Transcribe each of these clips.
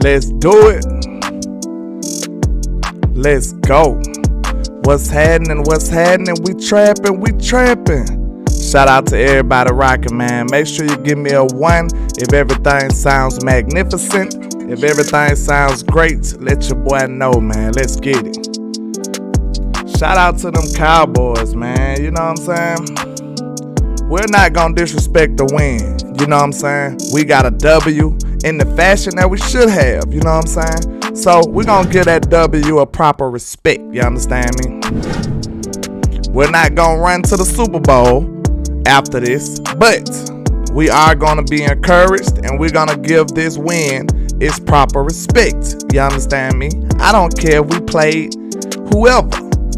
Let's do it. Let's go. What's happening? What's happening? We trapping. We trapping. Shout out to everybody rocking, man. Make sure you give me a 1 if everything sounds magnificent. If everything sounds great, let your boy know, man. Let's get it. Shout out to them Cowboys, man. You know what I'm saying? We're not gonna disrespect the win. You know what I'm saying? We got a W in the fashion that we should have. You know what I'm saying? So we're gonna give that W a proper respect. You understand me? We're not gonna run to the Super Bowl after this, but we are gonna be encouraged and we're gonna give this win its proper respect. You understand me? I don't care if we played whoever.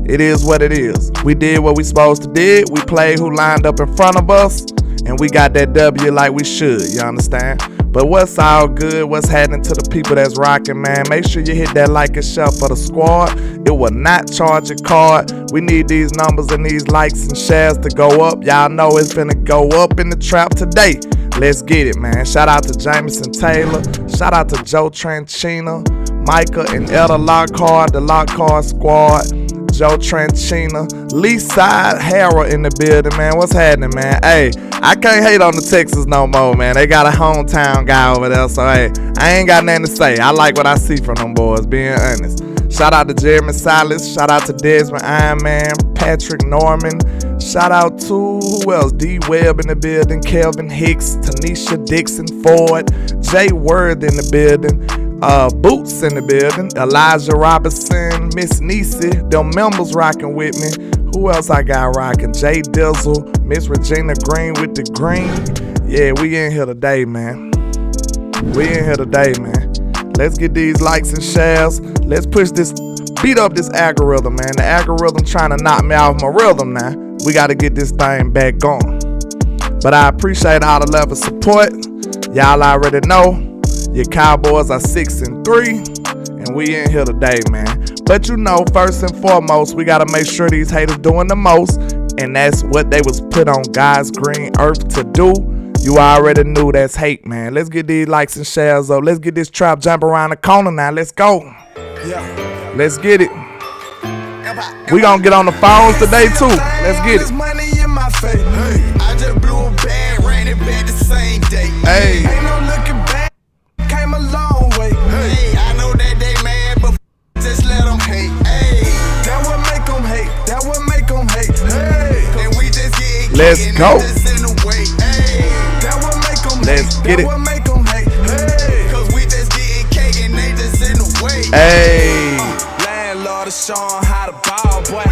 It is what it is. We did what we supposed to did. We played who lined up in front of us, and we got that W like we should. You understand? But what's all good? What's happening to the people that's rocking, man? Make sure you hit that like and share for the squad. It will not charge a card. We need these numbers and these likes and shares to go up. Y'all know it's finna go up in the trap today. Let's get it, man. Shout out to Jameson Taylor. Shout out to Joe Tranchina, Micah and Etta Lockhart, the Lockhart squad. Joe Tranchina, Lee Side Hara in the building, man. What's happening, man? Hey, I can't hate on the Texans no more, man. They got a hometown guy over there, so hey, I ain't got nothing to say. I like what I see from them boys, being honest. Shout out to Jeremy Silas. Shout out to Desmond Ironman, Patrick Norman. Shout out to, who else? D Webb in the building, Kelvin Hicks, Tanisha Dixon Ford, Jay Word in the building. Boots in the building, Elijah Robinson, Miss Nisi, them members rocking with me. Who else I got rocking? Jay Dizzle, Miss Regina Green with the green. Yeah, we in here today, man. We in here today, man. Let's get these likes and shares. Let's push this, beat up this algorithm, man. The algorithm trying to knock me off my rhythm now. We got to get this thing back on. But I appreciate all the love and support. Y'all already know. Your Cowboys are 6-3, and we in here today, man. But you know, first and foremost, we gotta make sure these haters doing the most, and that's what they was put on God's green earth to do. You already knew that's hate, man. Let's get these likes and shares up. Let's get this trap jump around the corner now. Let's go. Yeah. Let's get it. We gonna get on the phones today too. Let's get it. I just blew a bag, ran it back the same day. Hey. Ain't no looking back. Came a long way. Hey, I know that they mad, but just let them hate. Hey, that what make them hate. That what make them hate. Hey, and we just get let's go. In the way. Hey, that what make them let's hate. get that it. What make them hate. Hey, cause we just getting cake and they just in the way. Hey, landlord is showing how to ball, boy.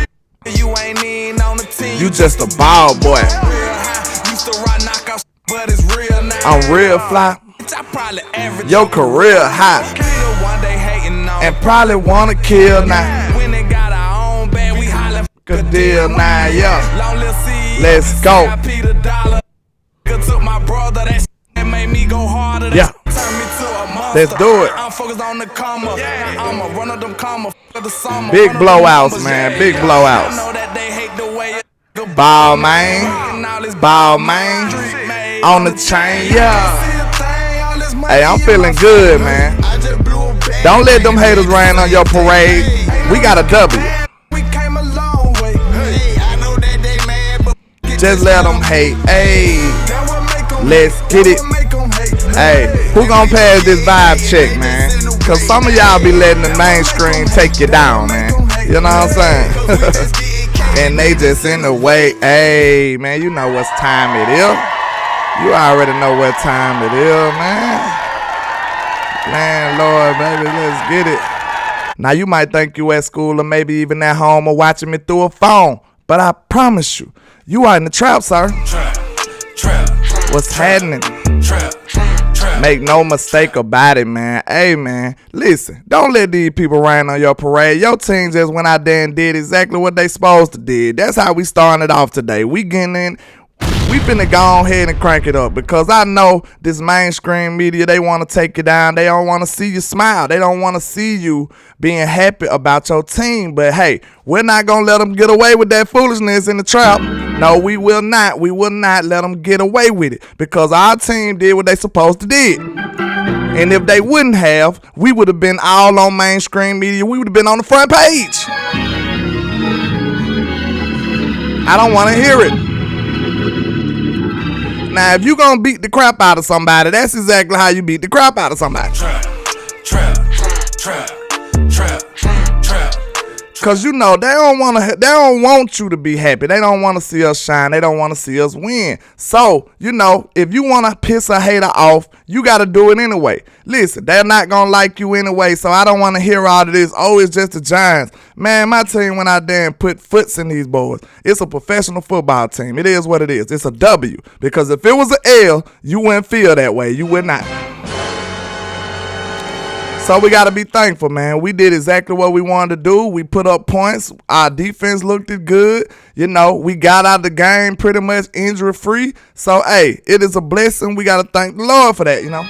You ain't even on the team. You just a ball boy. Real high. Used to rock knockout, but it's real now. I'm real fly. Your career high, and probably wanna kill now. When they got our own band, we hollin' good deal now, yeah. Let's go. Took my brother, that made me go harder. Yeah. Turn me to a monster. Let's do it. I'm focused on the comma. I'ma run up them comma for the summer. Big blowouts, man. Big blowouts. I know that they hate the way ball man, ball man on the chain, yeah. Hey, I'm feeling good, man. Don't let them haters rain on your parade. We got a W. Just let them hate. Hey, let's get it. Hey, who gonna pass this vibe check, man? Cause some of y'all be letting the mainstream take you down, man. You know what I'm saying? And they just in the way. Hey, man, you know what time it is. You already know what time it is, man. Landlord, baby, let's get it. Now, you might think you at school or maybe even at home or watching me through a phone. But I promise you, you are in the trap, sir. What's happening? Make no mistake about it, man. Hey, man, listen, don't let these people rain on your parade. Your team just went out there and did exactly what they supposed to did. That's how we started off today. We getting in. We finna go ahead and crank it up because I know this mainstream media, they want to take you down. They don't want to see you smile. They don't want to see you being happy about your team. But hey, we're not going to let them get away with that foolishness in the trap. No, we will not. We will not let them get away with it because our team did what they supposed to did. And if they wouldn't have, we would have been all on mainstream media. We would have been on the front page. I don't want to hear it. Now, if you gonna beat the crap out of somebody, that's exactly how you beat the crap out of somebody. Trap. Cause you know they don't want you to be happy. They don't want to see us shine. They don't want to see us win. So, you know, if you want to piss a hater off, you got to do it anyway. Listen, they're not gonna like you anyway. So I don't want to hear all of this. Oh, it's just the Giants. Man, my team went out there and put foots in these boys. It's a professional football team. It is what it is. It's a W. Because if it was an L, you wouldn't feel that way. You would not. So we got to be thankful, man. We did exactly what we wanted to do. We put up points. Our defense looked good. You know, we got out of the game pretty much injury-free. So, hey, it is a blessing. We got to thank the Lord for that, you know.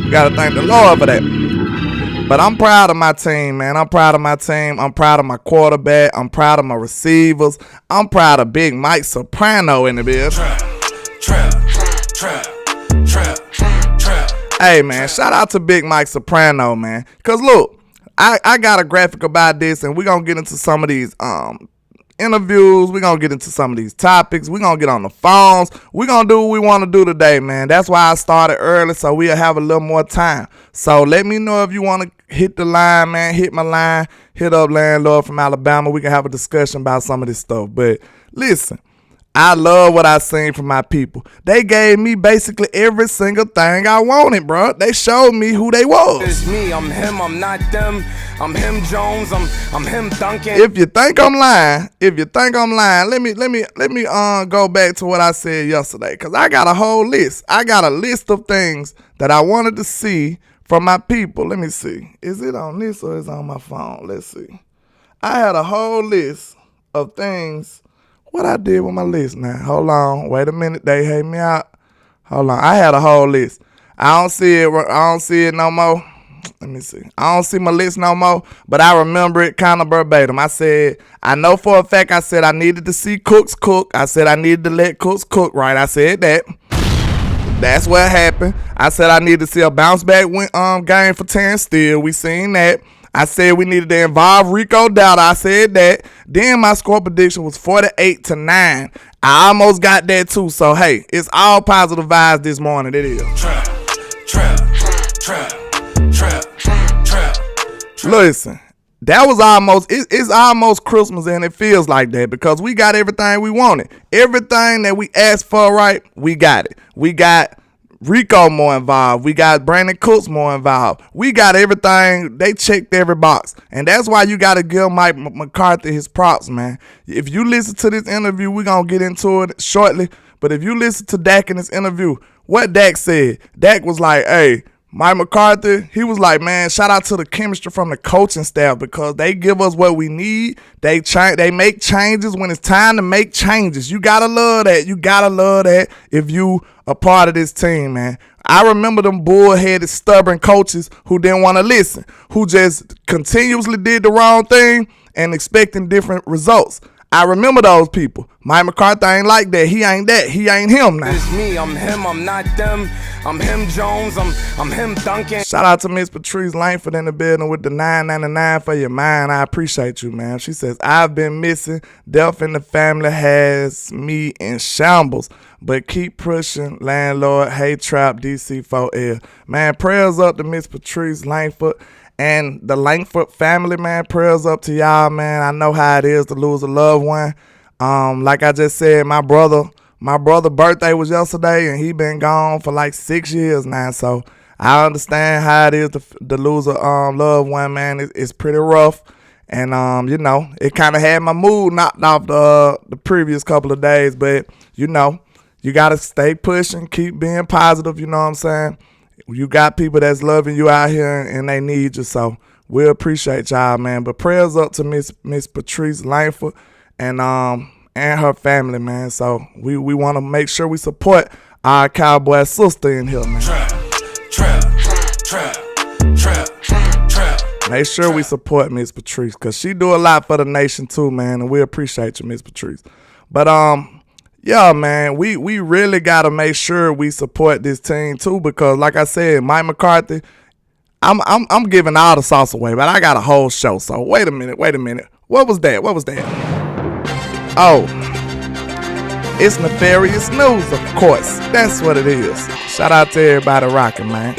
We got to thank the Lord for that. But I'm proud of my team, man. I'm proud of my team. I'm proud of my quarterback. I'm proud of my receivers. I'm proud of Big Mike Soprano in the building. Trap. Hey, man, shout out to Big Mike Soprano, man. Because, look, I got a graphic about this, and we're going to get into some of these interviews. We're going to get into some of these topics. We're going to get on the phones. We're going to do what we want to do today, man. That's why I started early, so we'll have a little more time. So let me know if you want to hit the line, man. Hit my line. Hit up Landlord from Alabama. We can have a discussion about some of this stuff. But listen. I love what I seen from my people. They gave me basically every single thing I wanted, bro. They showed me who they was. It's me, I'm him, I'm not them. I'm him Jones, I'm him Duncan. If you think I'm lying, let me go back to what I said yesterday. Cause I got a whole list. I got a list of things that I wanted to see from my people. Let me see. Is it on this or is it on my phone? Let's see. I had a whole list of things. What I did with my list now? Hold on. Wait a minute. They hate me out. Hold on. I had a whole list. I don't see it no more. Let me see. I don't see my list no more, but I remember it kind of verbatim. I said, I know for a fact I said I needed to see Cooks cook. I said I needed to let Cooks cook, right? I said that. That's what happened. I said I needed to see a bounce back game for Terrence Steele. We seen that. I said we needed to involve Rico Dowdle. I said that. Then my score prediction was 48-9. I almost got that too. So, hey, it's all positive vibes this morning. It is. Trap. Listen, that was almost, it's almost Christmas and it feels like that because we got everything we wanted. Everything that we asked for, right, we got it. We got Rico more involved. We got Brandon Cooks more involved. We got everything. They checked every box. And that's why you got to give Mike McCarthy his props, man. If you listen to this interview, we're going to get into it shortly. But if you listen to Dak in this interview, what Dak said, Dak was like, hey, Mike McCarthy, he was like, man, shout out to the chemistry from the coaching staff because they give us what we need. They make changes when it's time to make changes. You got to love that. You got to love that if you a part of this team, man. I remember them bullheaded, stubborn coaches who didn't want to listen, who just continuously did the wrong thing and expecting different results. I remember those people. Mike McCarthy ain't like that. He ain't that. He ain't him now. It's me, I'm him, I'm not them. I'm him Jones, I'm him Duncan. Shout out to Miss Patrice Langford in the building with the $9.99 for your mind. I appreciate you, man. She says, I've been missing. Death in the family has me in shambles. But keep pushing, landlord. Hey, Trap, DC4L. Man, prayers up to Miss Patrice Langford. And the Langford family, man, prayers up to y'all, man. I know how it is to lose a loved one. Like I just said, my brother's birthday was yesterday, and he been gone for like 6 years now. So I understand how it is to lose a loved one, man. It's pretty rough. And, you know, it kind of had my mood knocked off the previous couple of days. But, you know, you got to stay pushing, keep being positive, you know what I'm saying? You got people that's loving you out here and they need you, so we appreciate y'all, man. But prayers up to Miss Patrice Langford and her family, man. So we want to make sure we support our Cowboy sister in here, man. Make sure we support Miss Patrice because she do a lot for the nation too, man, and we appreciate you, Miss Patrice. But Yeah, man, we really got to make sure we support this team too, because like I said, Mike McCarthy, I'm giving all the sauce away, but I got a whole show. So wait a minute. What was that? Oh, it's nefarious news, of course. That's what it is. Shout out to everybody rocking, man.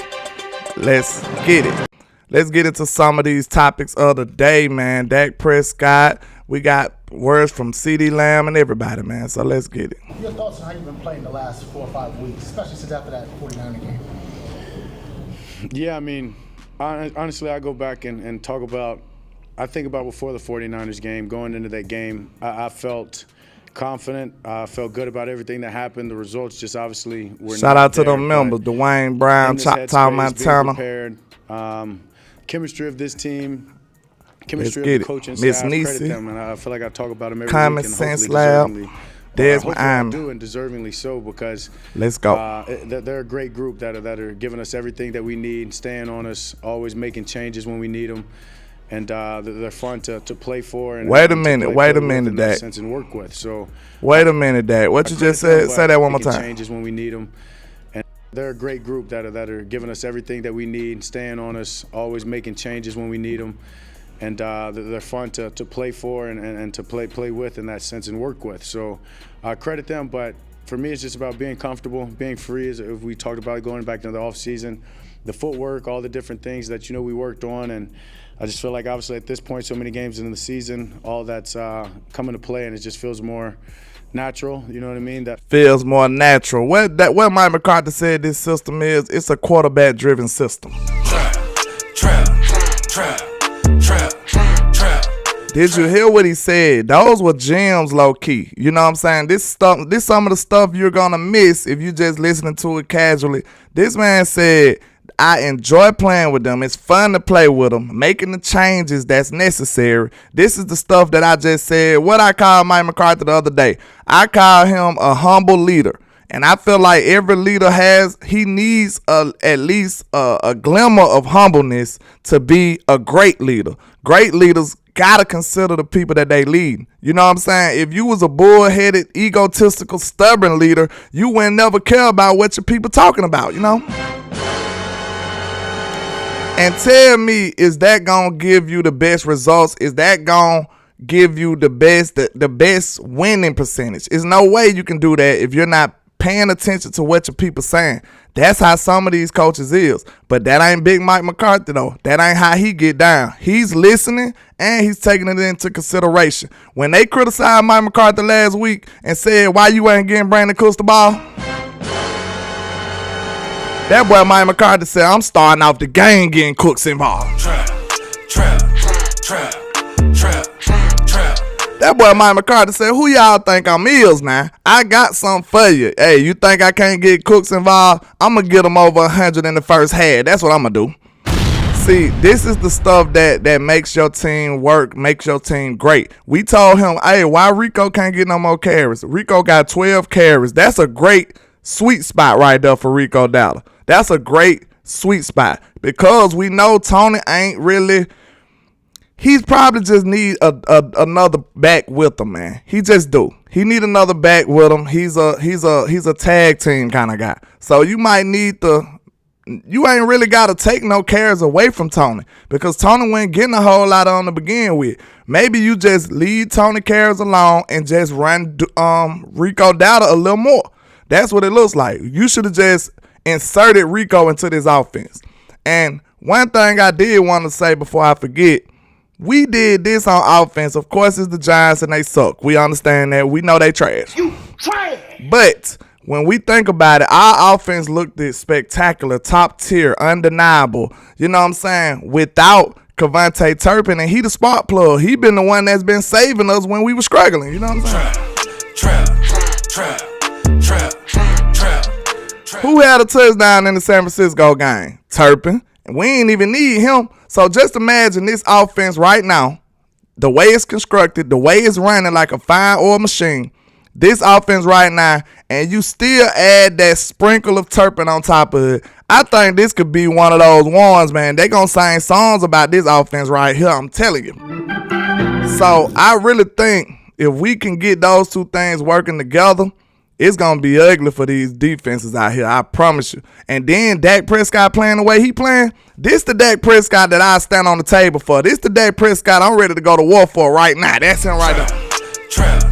Let's get it. Let's get into some of these topics of the day, man. Dak Prescott. We got words from CeeDee Lamb and everybody, man. So let's get it. Your thoughts on how you've been playing the last 4 or 5 weeks, especially since after that 49er game? Yeah, I mean, honestly, I go back and talk about, I think about before the 49ers game, going into that game, I felt confident. I felt good about everything that happened. The results just obviously were Shout not out to there, the members, Dwayne Brown, Choctaw, Montana. Chemistry of this team, chemistry Let's of get the coaching it. Miss staff, credit Niecy. them, and I feel like I talk about them every Common week, and Sense hopefully Lab. deservingly. Desmond Hopefully I Iman. do, and deservingly so, because Let's go. they're a great group that are giving us everything that we need, staying on us, always making changes when we need them, and they're fun to play for. And Wait a minute, Dak. Sense and work with. So Wait a minute, Dak. What you just said? Say that one more time. Changes when we need them, and they're a great group that are giving us everything that we need, staying on us, always making changes when we need them. And they're fun to play for and to play with in that sense and work with. So I credit them, but for me it's just about being comfortable, being free, as we talked about going back to the offseason, the footwork, all the different things that we worked on. And I just feel like obviously at this point, so many games into the season, all that's coming to play, and it just feels more natural, you know what I mean? That feels more natural. What Mike McCarthy said this system is, it's a quarterback-driven system. Trap. Did you hear what he said? Those were gems, low key. You know what I'm saying? This some of the stuff you're gonna miss if you just listening to it casually. This man said, I enjoy playing with them. It's fun to play with them, making the changes that's necessary. This is the stuff that I just said. What I called Mike McCarthy the other day, I call him a humble leader. And I feel like every leader needs at least a glimmer of humbleness to be a great leader. Great leaders gotta consider the people that they lead. You know what I'm saying? If you was a bullheaded, egotistical, stubborn leader, you wouldn't never care about what your people talking about, you know? And tell me, is that gonna give you the best results? Is that gonna give you the best winning percentage? There's no way you can do that if you're not paying attention to what your people saying. That's how some of these coaches is. But that ain't Big Mike McCarthy, though. That ain't how he get down. He's listening, and he's taking it into consideration. When they criticized Mike McCarthy last week and said, why you ain't getting Brandon Cooks the ball? That boy Mike McCarthy said, I'm starting off the game getting Cooks involved. Trap. That boy Mike McCarthy said, who y'all think I'm is now? I got something for you. Hey, you think I can't get Cooks involved? I'm going to get them over 100 in the first half. That's what I'm going to do. See, this is the stuff that makes your team work, makes your team great. We told him, hey, why Rico can't get no more carries? Rico got 12 carries. That's a great sweet spot right there for Rico Dowdle. That's a great sweet spot because we know Tony ain't really... He's probably just need another back with him, man. He just do. He need another back with him. He's a tag team kind of guy. So you might need you ain't really got to take no carries away from Tony because Tony wasn't getting a whole lot on to begin with. Maybe you just leave Tony carries alone and just run Rico Dowdle a little more. That's what it looks like. You should have just inserted Rico into this offense. And one thing I did want to say before I forget, we did this on offense. Of course, it's the Giants and they suck. We understand that. We know they trash. You trash! But when we think about it, our offense looked spectacular, top tier, undeniable. You know what I'm saying? Without Cavante Turpin, and he the spark plug. He been the one that's been saving us when we were struggling. You know what I'm saying? Trap. Who had a touchdown in the San Francisco game? Turpin. And we ain't even need him. So just imagine this offense right now, the way it's constructed, the way it's running like a fine oil machine, this offense right now, and you still add that sprinkle of Turpin on top of it. I think this could be one of those ones, man. They gonna sing songs about this offense right here, I'm telling you. So I really think if we can get those two things working together, it's going to be ugly for these defenses out here, I promise you. And then Dak Prescott playing the way he playing, this the Dak Prescott that I stand on the table for. This the Dak Prescott I'm ready to go to war for right now. That's him right there. Trap.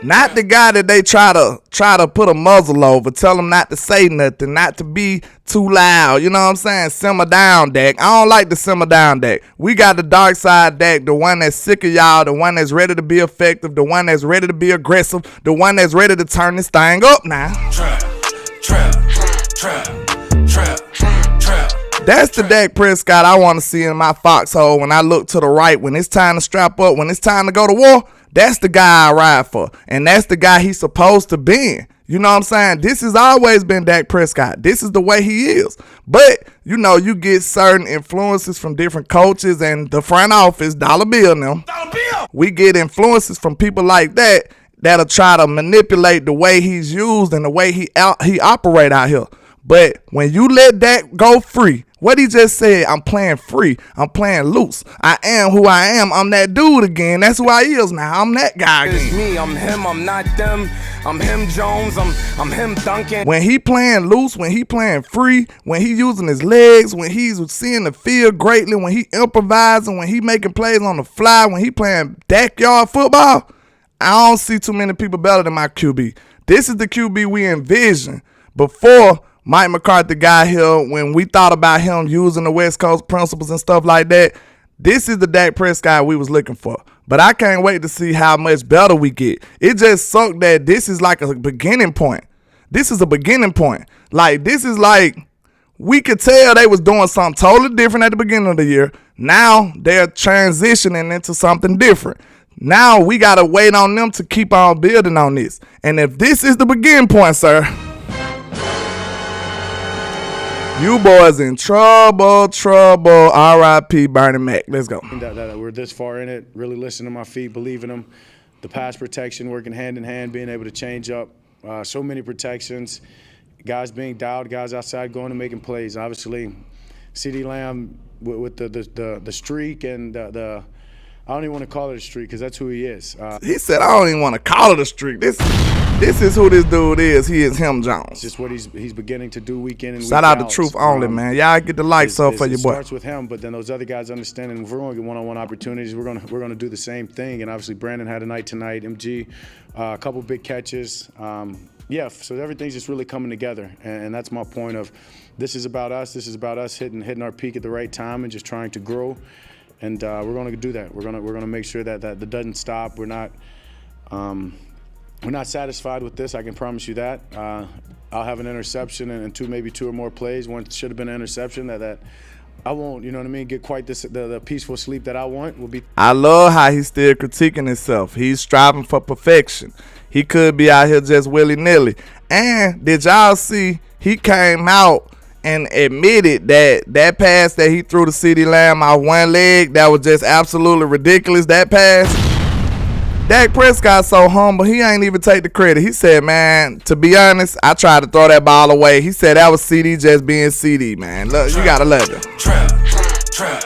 Not the guy that they try to put a muzzle over, tell him not to say nothing, not to be too loud. You know what I'm saying? Simmer down, Dak. I don't like the simmer down, Dak. We got the dark side, Dak, the one that's sick of y'all, the one that's ready to be effective, the one that's ready to be aggressive, the one that's ready to turn this thing up now. Trap. That's the Dak Prescott I want to see in my foxhole when I look to the right, when it's time to strap up, when it's time to go to war. That's the guy I ride for, and that's the guy he's supposed to be. You know what I'm saying? This has always been Dak Prescott. This is the way he is. But, you know, you get certain influences from different coaches and the front office, Dollar Bill now. We get influences from people like that that'll try to manipulate the way he's used and the way he operate out here. But when you let Dak go free, what he just said, I'm playing free. I'm playing loose. I am who I am. I'm that dude again. That's who I is now. I'm that guy again. It's me, I'm him, I'm not them. I'm him Jones, I'm him Duncan. When he playing loose, when he playing free, when he using his legs, when he's seeing the field greatly, when he improvising, when he making plays on the fly, when he playing backyard football, I don't see too many people better than my QB. This is the QB we envision before Mike McCarthy got here, when we thought about him using the West Coast principles and stuff like that. This is the Dak Prescott we was looking for. But I can't wait to see how much better we get. It just sucked that this is like a beginning point. This is a beginning point. Like, this is like, we could tell they was doing something totally different at the beginning of the year. Now they're transitioning into something different. Now we got to wait on them to keep on building on this. And if this is the beginning point, sir, you boys in trouble. R.I.P. Bernie Mac. Let's go. That we're this far in it, really listening to my feet, believing them. The pass protection working hand in hand, being able to change up so many protections. Guys being dialed, guys outside going and making plays. Obviously, CeeDee Lamb with the streak and the I don't even want to call it a streak because that's who he is. He said, I don't even want to call it a streak. This is who this dude is. He is him Jones. It's just what he's beginning to do week in and week out. Shout out to Truth Only, man. Y'all get the likes up for your boy. It starts with him, but then those other guys understanding if we're going to get one-on-one opportunities, we're going to do the same thing. And obviously, Brandon had a night tonight. MG, a couple big catches. Yeah, so everything's just really coming together, and that's my point of this is about us. This is about us hitting our peak at the right time and just trying to grow. And we're going to do that. We're going to make sure that doesn't stop. We're not satisfied with this. I can promise you that. I'll have an interception and maybe two or more plays. One should have been an interception that I won't, you know what I mean, get quite the peaceful sleep that I want. I love how he's still critiquing himself. He's striving for perfection. He could be out here just willy-nilly. And did y'all see he came out and admitted that pass that he threw to CeeDee Lamb off one leg, that was just absolutely ridiculous, that pass? Dak Prescott so humble, he ain't even take the credit. He said, man, to be honest, I tried to throw that ball away. He said that was CeeDee just being CeeDee, man. Look, you got to love him. Trap.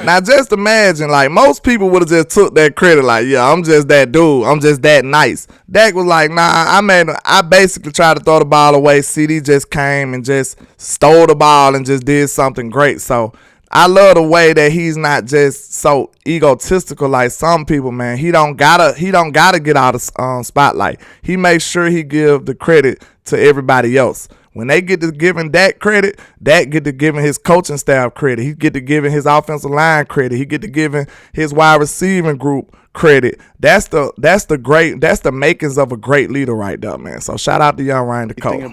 Now, just imagine, like, most people would have just took that credit, like, yeah, I'm just that dude. I'm just that nice. Dak was like, nah, I basically tried to throw the ball away. CeeDee just came and just stole the ball and just did something great. So I love the way that he's not just so egotistical like some people, man. He don't gotta get out of spotlight. He makes sure he give the credit to everybody else. When they get to giving Dak credit, Dak get to giving his coaching staff credit. He get to giving his offensive line credit. He get to giving his wide receiving group credit. That's the makings of a great leader right there, man. So shout out to young Ryan the coach.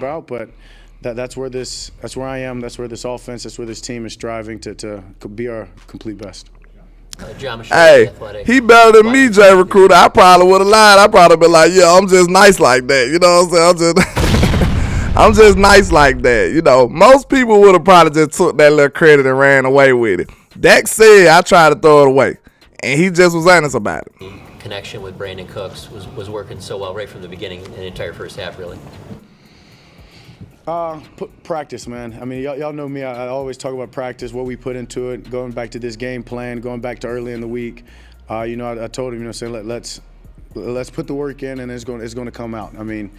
But that's where I am. That's where this offense, that's where this team is striving to be our complete best. Hey, he better than me, Jay Recruiter. I probably would have lied. I probably been like, yeah, I'm just nice like that. You know what I'm saying? I'm just nice like that. You know, most people would have probably just took that little credit and ran away with it. Dak said, I tried to throw it away, and he just was honest about it. Connection with Brandon Cooks was working so well right from the beginning in the entire first half, really. Practice, man. I mean, y'all know me. I always talk about practice, what we put into it, going back to this game plan, going back to early in the week. I told him, saying let's put the work in, and it's going to come out. I mean,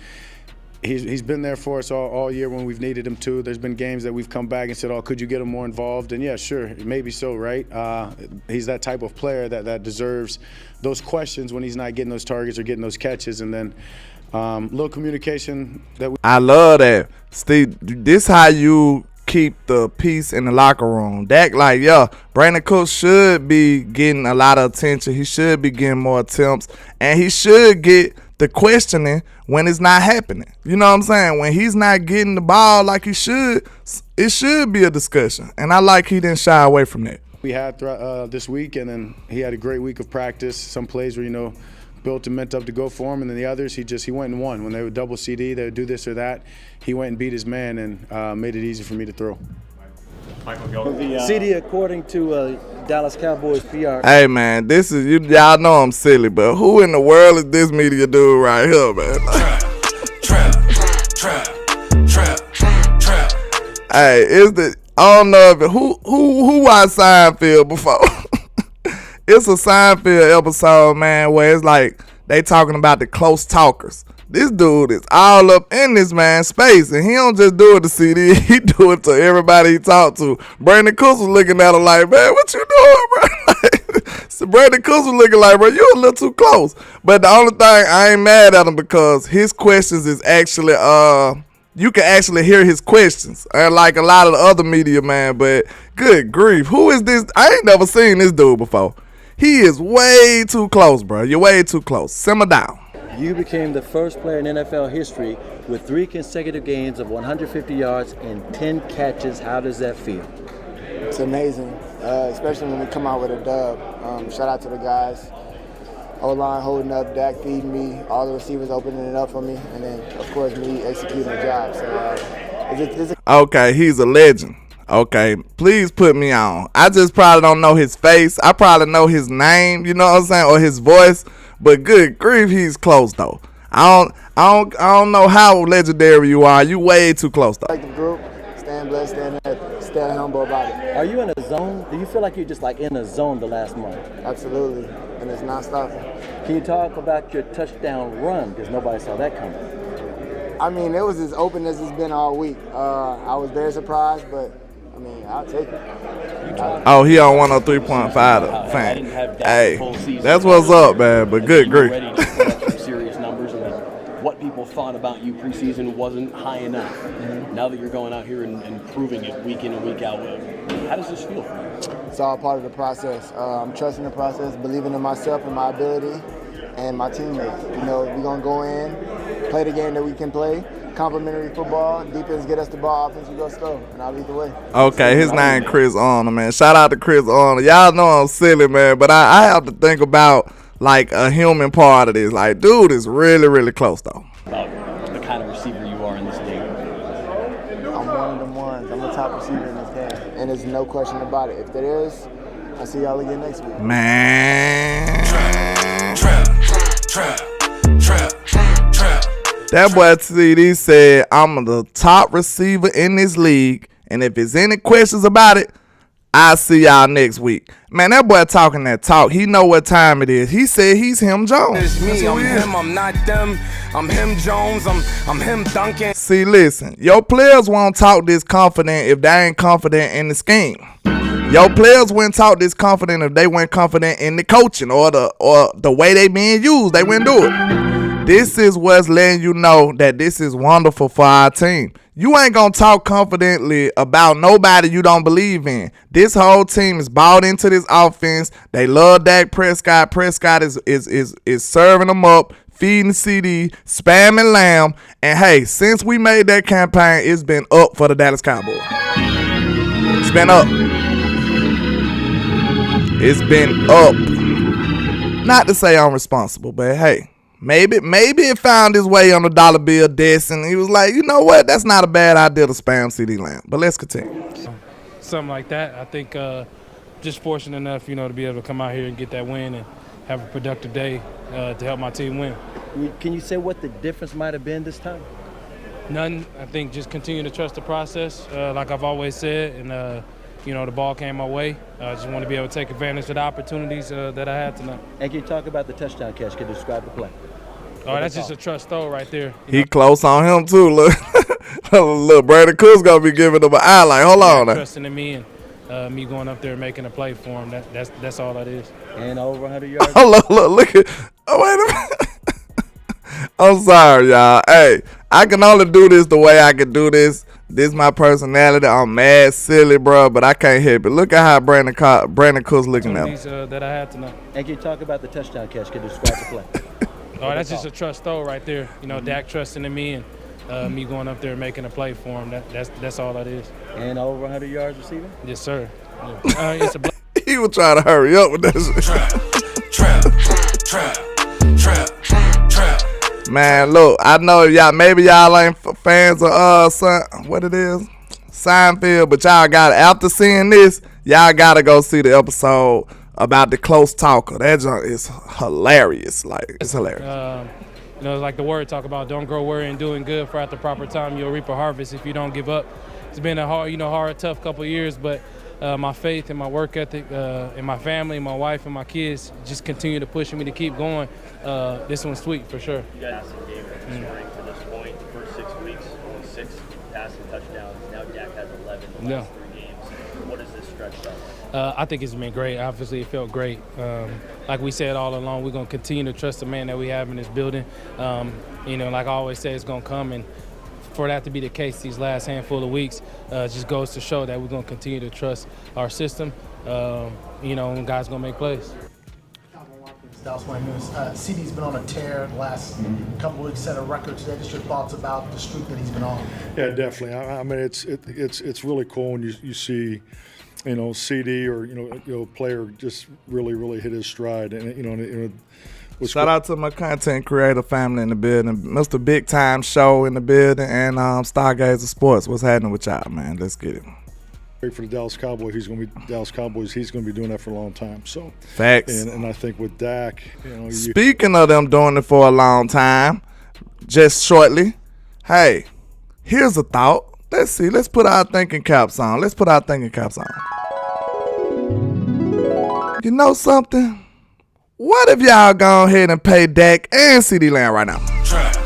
he's been there for us all year when we've needed him to. There's been games that we've come back and said, oh, could you get him more involved? And yeah, sure, maybe so, right? He's that type of player that deserves those questions when he's not getting those targets or getting those catches, and then little communication that I love that. Steve, this how you keep the peace in the locker room. Dak, Brandon Cooks should be getting a lot of attention. He should be getting more attempts, and he should get the questioning when it's not happening. You know what I'm saying? When he's not getting the ball like he should, it should be a discussion. And I like he didn't shy away from that. We had this week, and then he had a great week of practice. Some plays were, built and meant up to go for him, and then the others, he went and won. When they would double CeeDee, they would do this or that. He went and beat his man and made it easy for me to throw. CeeDee, according to Dallas Cowboys PR. Hey man, this is y'all know I'm silly, but who in the world is this media dude right here, man? Trap. Hey, I don't know if who watched Seinfeld before. It's a Seinfeld episode, man, where it's like they talking about the close talkers. This dude is all up in this man's space, and he don't just do it to CeeDee, he do it to everybody he talk to. Brandon Cooks was looking at him like, man, what you doing, bro? So Brandon Cooks was looking like, bro, you a little too close. But the only thing, I ain't mad at him because his questions is actually, you can actually hear his questions, like a lot of the other media, man. But good grief, who is this? I ain't never seen this dude before. He is way too close, bro. You're way too close. Simmer down. You became the first player in NFL history with 3 consecutive games of 150 yards and 10 catches. How does that feel? It's amazing, especially when we come out with a dub. Shout out to the guys. O-line holding up, Dak feeding me, all the receivers opening it up for me, and then, of course, me executing the job. So, okay, he's a legend. Okay, please put me on. I just probably don't know his face. I probably know his name, you know what I'm saying, or his voice. But good grief, he's close though. I don't know how legendary you are. You way too close though. Like the group, stand blessed, stay humble about it. Are you in a zone? Do you feel like you're just like in a zone the last month? Absolutely, and it's not stopping. Can you talk about your touchdown run? Because nobody saw that coming. I mean, it was as open as it's been all week. I was very surprised, but I mean, I'll take it. Oh, he on 103.5 fan. Hey, that's what's up, man. But good grief. Ready to put up some serious numbers. I mean, what people thought about you preseason wasn't high enough. Now that you're going out here and proving it week in and week out, how does this feel for you? It's all part of the process. I'm trusting the process, believing in myself and my ability, and my teammates. We're gonna go in, play the game that we can play. Complimentary football, defense get us the ball, offense we go slow, and I'll lead the way. Okay, his name Chris Arner, man. Shout out to Chris Arner. Y'all know I'm silly, man, but I have to think about like a human part of this. Like, dude is really, really close though. About the kind of receiver you are in this league. I'm one of them ones. I'm the top receiver in this game, and there's no question about it. If there is, I'll see y'all again next week. Man. Trap. That boy CeeDee said, I'm the top receiver in this league, and if there's any questions about it, I'll see y'all next week. Man, that boy talking that talk. He know what time it is. He said he's him Jones. It's me, I'm him, I'm not them. I'm him Jones, I'm him Duncan. See, listen, your players won't talk this confident if they ain't confident in the scheme. Your players wouldn't talk this confident if they weren't confident in the coaching or the way they being used. They wouldn't do it. This is what's letting you know that this is wonderful for our team. You ain't gonna talk confidently about nobody you don't believe in. This whole team is bought into this offense. They love Dak Prescott. Prescott is serving them up, feeding CeeDee, spamming Lamb. And hey, since we made that campaign, it's been up for the Dallas Cowboys. It's been up. It's been up. Not to say I'm responsible, but hey. Maybe it found its way on the dollar bill desk, and he was like, you know what? That's not a bad idea to spam CeeDee Lamb. But let's continue. Something like that. I think just fortunate enough, to be able to come out here and get that win and have a productive day to help my team win. Can you say what the difference might have been this time? None. I think just continue to trust the process, like I've always said, and the ball came my way. I just want to be able to take advantage of the opportunities that I had tonight. And can you talk about the touchdown catch? Can you describe the play? Oh, that's just a trust throw right there. He close on him too. Look, look, Brandon Cook's gonna be giving him an eye like, hold on. Trusting in me and me going up there and making a play for him. That's all that is. And over 100 yards. Oh, look at. Oh, wait a minute. I'm sorry, y'all. Hey, I can only do this the way I can do this. This is my personality. I'm mad silly, bro, but I can't help it. Look at how Brandon Cook's looking at him. That I had tonight. And can you talk about the touchdown catch? Can you describe the play? Oh, that's just a trust throw right there. Dak trusting in me and me going up there and making a play for him. That's all that is. And over 100 yards receiving? Yes, sir. Yeah. It's a He was trying to hurry up with that shit. Man, look, I know maybe y'all ain't fans of what it is, Seinfeld, but y'all got after seeing this, y'all gotta go see the episode about the close talker. That junk is hilarious. Like, it's hilarious. It's like the word talk about don't grow weary and doing good, for at the proper time you'll reap a harvest if you don't give up. It's been a hard, tough couple of years, but my faith and my work ethic and my family, my wife and my kids just continue to push me to keep going. This one's sweet for sure. You guys passing game scoring to this point. The first 6 weeks, only 6 passing touchdowns. Now Dak has 11 in the last 3 games. What does this stretch look like? I think it's been great. Obviously, it felt great. Like we said all along, we're going to continue to trust the man that we have in this building. Like I always say, it's going to come. And for that to be the case these last handful of weeks just goes to show that we're going to continue to trust our system, and guys going to make plays. Dallas Morning News. CeeDee's been on a tear the last couple of weeks, set a record today. Just your thoughts about the streak that he's been on? Yeah, definitely. I mean, it's really cool when you see, CeeDee or player just really hit his stride, and Shout out to my content creator family in the building, Mr. Big Time Show in the building, and Stargazer Sports. What's happening with y'all, man? Let's get it. For the Dallas Cowboys, he's going to be doing that for a long time. So facts. And I think with Dak, speaking of them doing it for a long time, just shortly, hey, here's a thought. Let's see. Let's put our thinking caps on. You know something? What if y'all go ahead and pay Dak and CeeDee Lamb right now? Trap.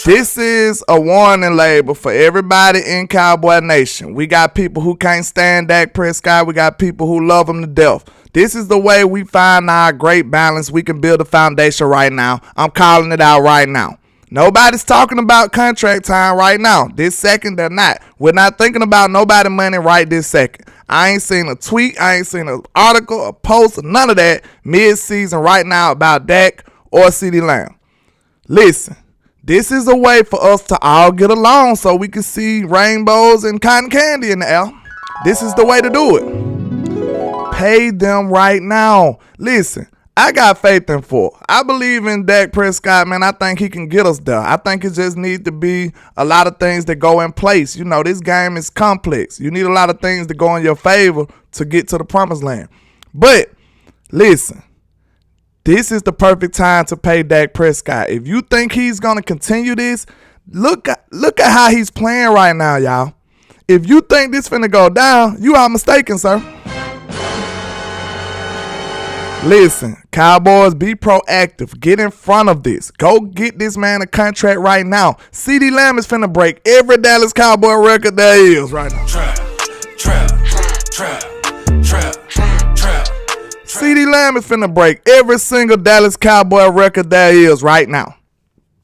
This is a warning label for everybody in Cowboy Nation. We got people who can't stand Dak Prescott. We got people who love him to death. This is the way we find our great balance. We can build a foundation right now. I'm calling it out right now. Nobody's talking about contract time right now. This second, they're not. We're not thinking about nobody money right this second. I ain't seen a tweet. I ain't seen an article, a post, none of that mid-season right now about Dak or CeeDee Lamb. Listen. This is a way for us to all get along so we can see rainbows and cotton candy in the air. This is the way to do it. Pay them right now. Listen, I got faith in four. I believe in Dak Prescott, man. I think he can get us there. I think it just needs to be a lot of things that go in place. This game is complex. You need a lot of things to go in your favor to get to the promised land. But listen. This is the perfect time to pay Dak Prescott. If you think he's going to continue this, look at how he's playing right now, y'all. If you think this finna go down, you are mistaken, sir. Listen, Cowboys, be proactive. Get in front of this. Go get this man a contract right now. CeeDee Lamb is finna break every Dallas Cowboy record there is right now. Trap. CeeDee Lamb is finna break every single Dallas Cowboy record there is right now.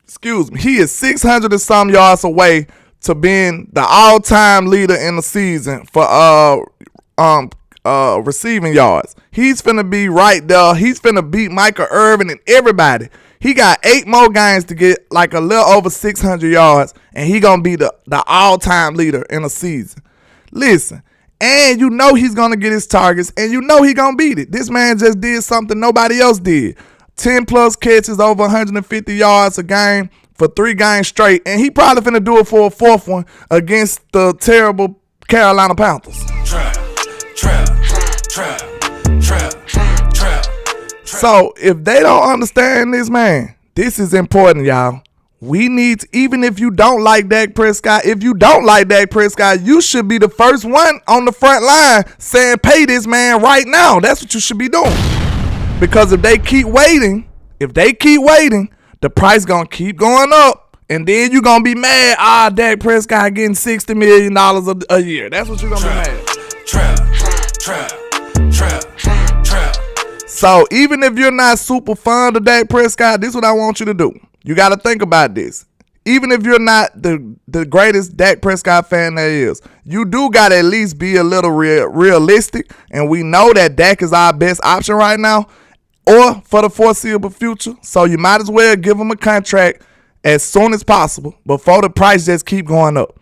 Excuse me. He is 600 and some yards away to being the all-time leader in the season for receiving yards. He's finna be right there. He's finna beat Michael Irvin and everybody. He got 8 more games to get like a little over 600 yards, and he gonna be the all-time leader in the season. Listen. And he's going to get his targets, and he going to beat it. This man just did something nobody else did. 10-plus catches, over 150 yards a game for 3 games straight, and he probably finna do it for a 4th one against the terrible Carolina Panthers. Trap. So, if they don't understand this, man, this is important, y'all. we need to, even if you don't like Dak Prescott, you should be the first one on the front line saying, pay this man right now. That's what you should be doing. Because if they keep waiting, the price going to keep going up. And then you're going to be mad, Dak Prescott getting $60 million a year. That's what you're going to be mad. Trap. So even if you're not super fond of Dak Prescott, this is what I want you to do. You got to think about this. Even if you're not the greatest Dak Prescott fan there is, you do got to at least be a little realistic. And we know that Dak is our best option right now or for the foreseeable future. So you might as well give him a contract as soon as possible before the price just keep going up.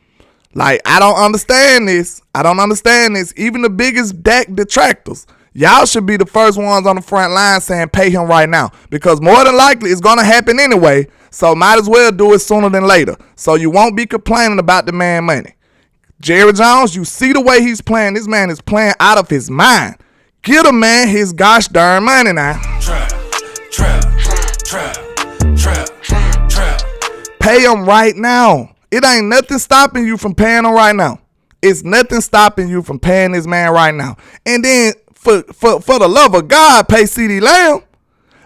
Like, I don't understand this. Even the biggest Dak detractors, y'all should be the first ones on the front line saying pay him right now, because more than likely it's going to happen anyway. So might as well do it sooner than later, so you won't be complaining about the man money. Jerry Jones, you see the way he's playing. This man is playing out of his mind. Get a man his gosh darn money now. Trap. Pay him right now. It ain't nothing stopping you from paying him right now. It's nothing stopping you from paying this man right now. And then for the love of God, pay CeeDee Lamb.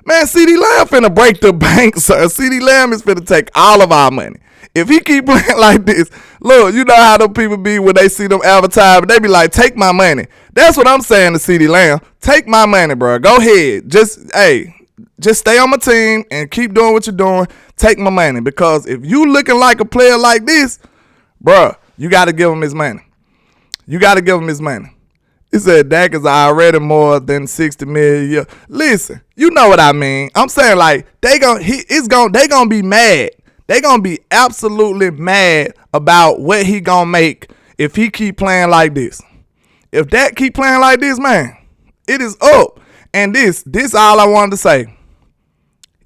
Man, CeeDee Lamb finna break the bank, sir. CeeDee Lamb is finna take all of our money. If he keep playing like this, look, you know how them people be when they see them advertising, they be like, take my money. That's what I'm saying to CeeDee Lamb. Take my money, bro. Go ahead. Just stay on my team and keep doing what you're doing. Take my money. Because if you looking like a player like this, bro, you got to give him his money. He said Dak is already more than $60 million a year. Listen, you know what I mean. I'm saying, like, they gonna be mad. They gonna be absolutely mad about what he gonna make if he keep playing like this. If Dak keep playing like this, man, it is up. And this all I wanted to say.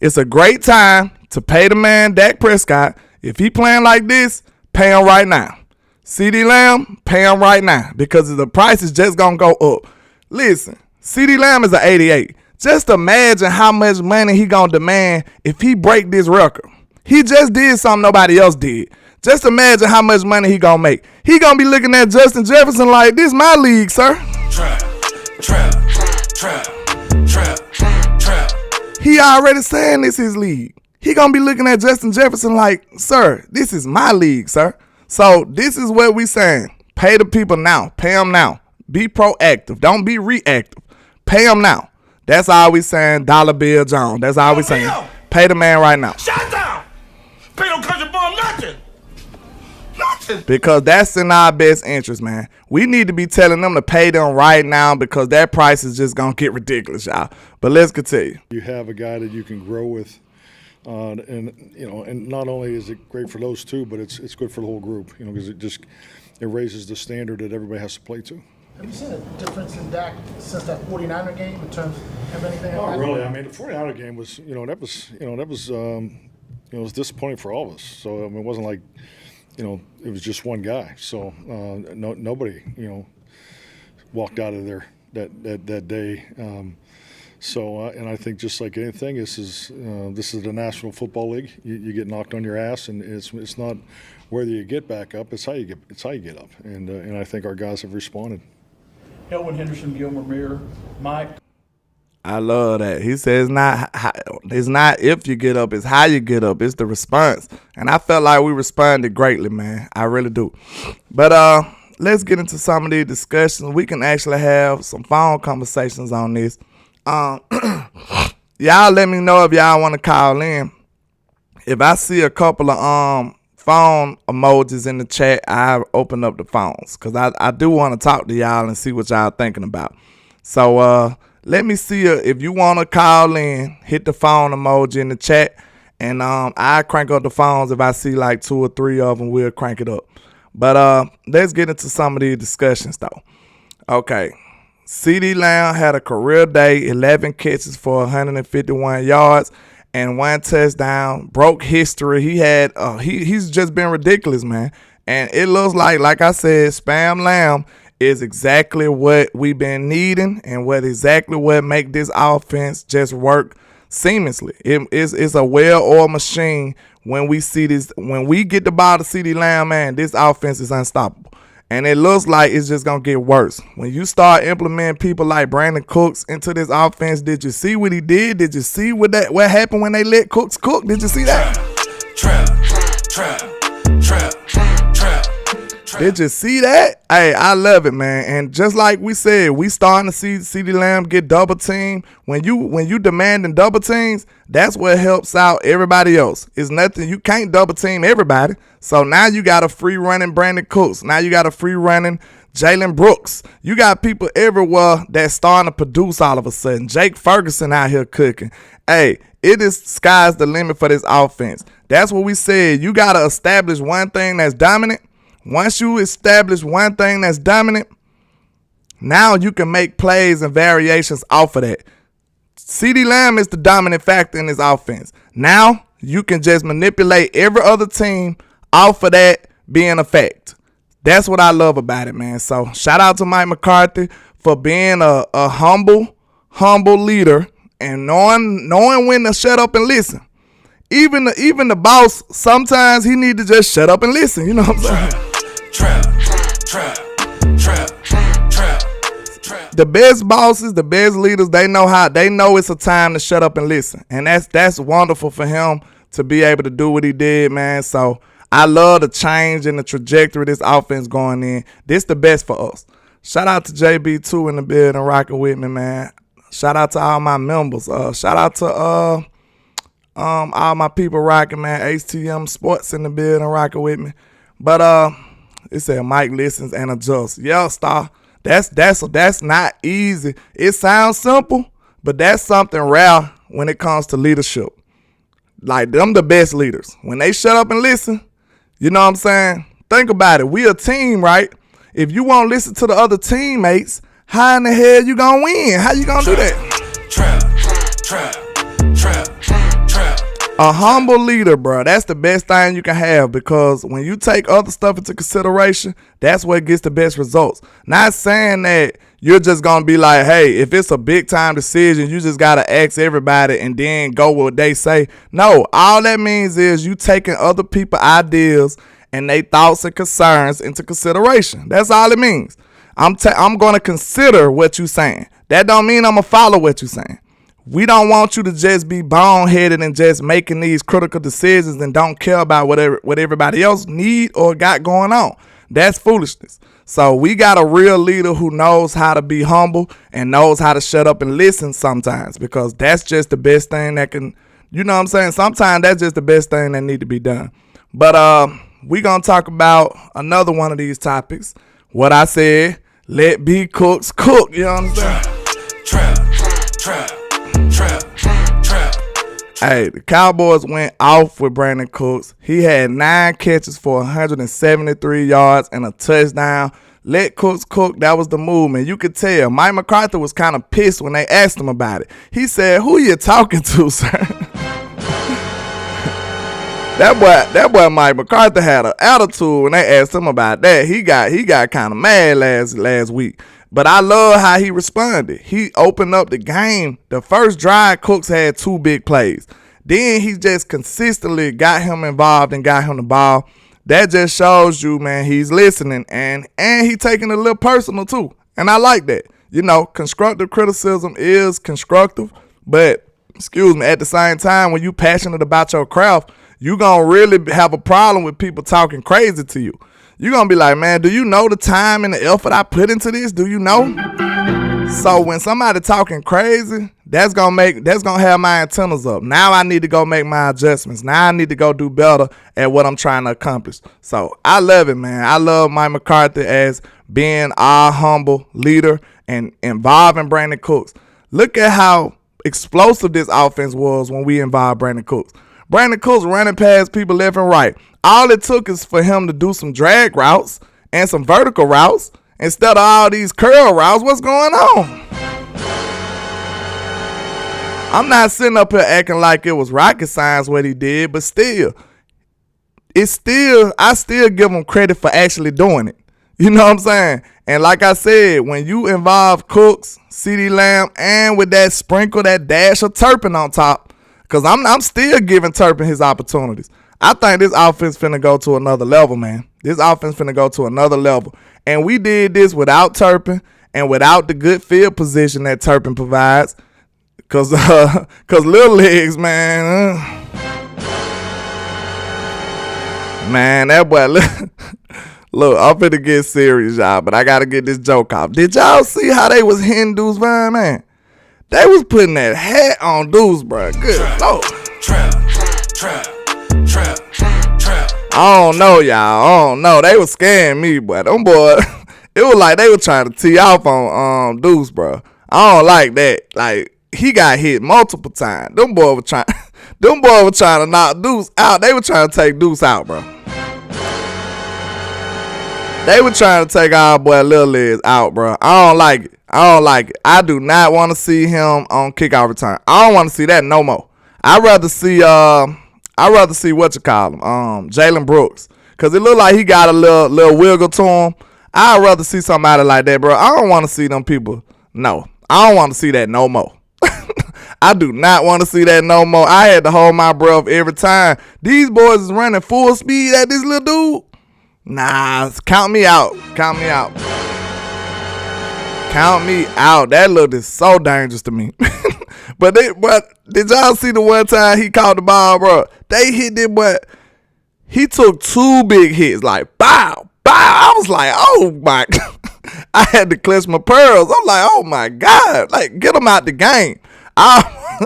It's a great time to pay the man Dak Prescott. If he playing like this, pay him right now. CeeDee Lamb, pay him right now, because the price is just going to go up. Listen, CeeDee Lamb is an 88. Just imagine how much money he going to demand if he break this record. He just did something nobody else did. Just imagine how much money he going to make. He going to be looking at Justin Jefferson like, this my league, sir. Trap. He already saying this his league. He going to be looking at Justin Jefferson like, sir, this is my league, sir. So this is what we saying. Pay the people now. Pay them now. Be proactive. Don't be reactive. Pay them now. That's all we saying. Dollar Bill Jones. That's all we saying. Pay the man right now. Shut down. Pay them because you're born nothing. Because that's in our best interest, man. We need to be telling them to pay them right now, because that price is just going to get ridiculous, y'all. But let's continue. You have a guy that you can grow with. And not only is it great for those two, but it's good for the whole group, because it raises the standard that everybody has to play to. Have you seen a difference in Dak since that 49er game in terms of anything? Oh, really? I mean, the 49er game was, it was disappointing for all of us. So I mean, it wasn't like, it was just one guy. So nobody, walked out of there that day. And I think just like anything, this is the National Football League. You get knocked on your ass, and it's not whether you get back up, it's how you get up. And I think our guys have responded. Elwin Henderson, Gilmer Muir, Mike. I love that. He says it's not if you get up, it's how you get up. It's the response. And I felt like we responded greatly, man. I really do. But let's get into some of these discussions. We can actually have some phone conversations on this. Y'all let me know if y'all want to call in. If I see a couple of phone emojis in the chat, I open up the phones, because I do want to talk to y'all and see what y'all thinking about. So let me see if you want to call in, hit the phone emoji in the chat, and I crank up the phones. If I see like 2 or 3 of them, we'll crank it up. But let's get into some of these discussions though. Okay. CeeDee Lamb had a career day, 11 catches for 151 yards and 1 touchdown, broke history. He had he's just been ridiculous, man. And it looks like I said, Spam Lamb is exactly what we've been needing, and what make this offense just work seamlessly. It's a well-oiled machine when we get the ball to CeeDee Lamb, man, this offense is unstoppable. And it looks like it's just going to get worse. When you start implementing people like Brandon Cooks into this offense, did you see what he did? Did you see what happened when they let Cooks cook? Did you see that? Trap. Did you see that? Hey, I love it, man. And just like we said, we starting to see CeeDee Lamb get double teamed. When you demanding double teams, that's what helps out everybody else. It's nothing. You can't double team everybody. So now you got a free running Brandon Cooks. Now you got a free running Jalen Brooks. You got people everywhere that's starting to produce all of a sudden. Jake Ferguson out here cooking. Hey, it is sky's the limit for this offense. That's what we said. You got to establish one thing that's dominant. Once you establish one thing that's dominant, now you can make plays and variations off of that. CeeDee Lamb is the dominant factor in this offense. Now you can just manipulate every other team off of that being a fact. That's what I love about it, man. So shout out to Mike McCarthy for being a humble leader and knowing when to shut up and listen. Even the boss, sometimes he need to just shut up and listen. You know what I'm saying? Trap. The best bosses, the best leaders, they know it's a time to shut up and listen. And that's wonderful for him to be able to do what he did, man. So I love the change and the trajectory this offense going in. This the best for us. Shout out to JB2 in the building rocking with me, man. Shout out to all my members. Shout out to all my people rocking, man. HTM Sports in the building rocking with me. But it said Mike listens and adjusts. Yeah, Star. That's not easy. It sounds simple, but that's something rare when it comes to leadership. Like, them the best leaders. When they shut up and listen, you know what I'm saying? Think about it. We a team, right? If you won't listen to the other teammates, how in the hell you gonna win? How you gonna do that? Trap. A humble leader, bro. That's the best thing you can have, because when you take other stuff into consideration, that's what gets the best results. Not saying that you're just going to be like, hey, if it's a big time decision, you just got to ask everybody and then go with what they say. No, all that means is you taking other people's ideas and their thoughts and concerns into consideration. That's all it means. I'm going to consider what you're saying. That don't mean I'm going to follow what you're saying. We don't want you to just be boneheaded and just making these critical decisions and don't care about what everybody else need or got going on. That's foolishness. So we got a real leader who knows how to be humble and knows how to shut up and listen sometimes, because that's just the best thing that can, you know what I'm saying? Sometimes that's just the best thing that need to be done. But we going to talk about another one of these topics. What I said, let B cooks cook. You know what I'm saying? Trap. Hey, the Cowboys went off with Brandon Cooks. He had 9 catches for 173 yards and a touchdown. Let Cooks cook. That was the movement. You could tell. Mike McCarthy was kind of pissed when they asked him about it. He said, "Who you talking to, sir?" That boy Mike McCarthy had an attitude when they asked him about that. He got kind of mad last week. But I love how he responded. He opened up the game. The first drive, Cooks had 2 big plays. Then he just consistently got him involved and got him the ball. That just shows you, man, he's listening. And he taking it a little personal, too. And I like that. You know, constructive criticism is constructive. But, at the same time, when you passionate about your craft, you going to really have a problem with people talking crazy to you. You're going to be like, man, do you know the time and the effort I put into this? Do you know? So when somebody talking crazy, that's going to have my antennas up. Now I need to go make my adjustments. Now I need to go do better at what I'm trying to accomplish. So I love it, man. I love Mike McCarthy as being our humble leader and involving Brandon Cooks. Look at how explosive this offense was when we involved Brandon Cooks. Brandon Cooks running past people left and right. All it took is for him to do some drag routes and some vertical routes instead of all these curl routes. What's going on? I'm not sitting up here acting like it was rocket science what he did, but I still give him credit for actually doing it. You know what I'm saying? And like I said, when you involve Cooks, CeeDee Lamb, and with that sprinkle, that dash of Turpin on top, because I'm still giving Turpin his opportunities. I think this offense finna go to another level, man. This offense finna go to another level. And we did this without Turpin and without the good field position that Turpin provides. Cause Little Legs, man. Man, that boy, look, I'm finna get serious, y'all, but I gotta get this joke off. Did y'all see how they was hitting Deuce Vine, man? They was putting that hat on Deuce, bro. Good Lord. Trap. I don't know, y'all. I don't know. They was scaring me, but them boys, it was like they were trying to tee off on Deuce, bro. I don't like that. Like, he got hit multiple times. Them boys were trying to knock Deuce out. They were trying to take Deuce out, bro. They were trying to take our boy Lil Liz out, bro. I don't like it. I do not want to see him on kickoff return. I don't want to see that no more. I'd rather see what you call him, Jalen Brooks, cause it look like he got a little wiggle to him. I'd rather see somebody like that, bro. I don't want to see them people. No, I don't want to see that no more. I do not want to see that no more. I had to hold my breath every time. These boys is running full speed at this little dude. Nah, count me out. Count me out. That looked so dangerous to me. But did y'all see the one time he caught the ball, bro? They hit him, but he took 2 big hits, like bow, bow. I was like, oh my God. I had to clutch my pearls. I'm like, oh my God, like get him out the game. I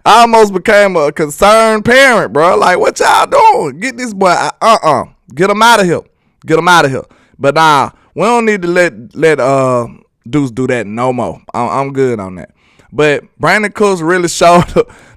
almost became a concerned parent, bro. Like, what y'all doing? Get this boy, get him out of here. Get him out of here. But nah, we don't need to let Deuce do that no more. I'm good on that. But Brandon Cooks really showed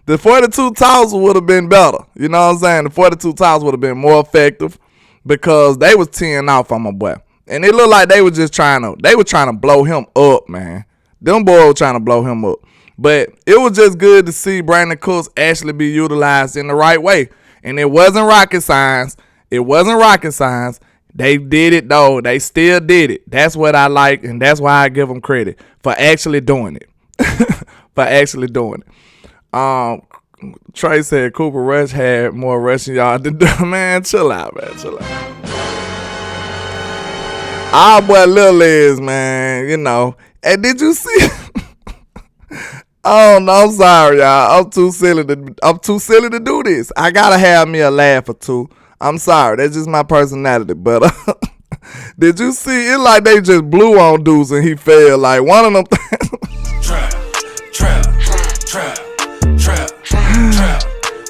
the 42 toss would have been better. You know what I'm saying? The 42 toss would have been more effective because they was teeing off on my boy. And it looked like they were trying to blow him up, man. Them boys were trying to blow him up. But it was just good to see Brandon Cooks actually be utilized in the right way. And it wasn't rocket science. They did it, though. They still did it. That's what I like, and that's why I give them credit for actually doing it. Trey said Cooper Rush had more rushing yards than man. Chill out, man. Chill out. Our boy Lil Liz, man. You know. And did you see? Oh no, I'm sorry, y'all. I'm too silly to do this. I gotta have me a laugh or two. I'm sorry, that's just my personality. But did you see it? Like they just blew on Deuce and he fell. Like one of them things. Trap.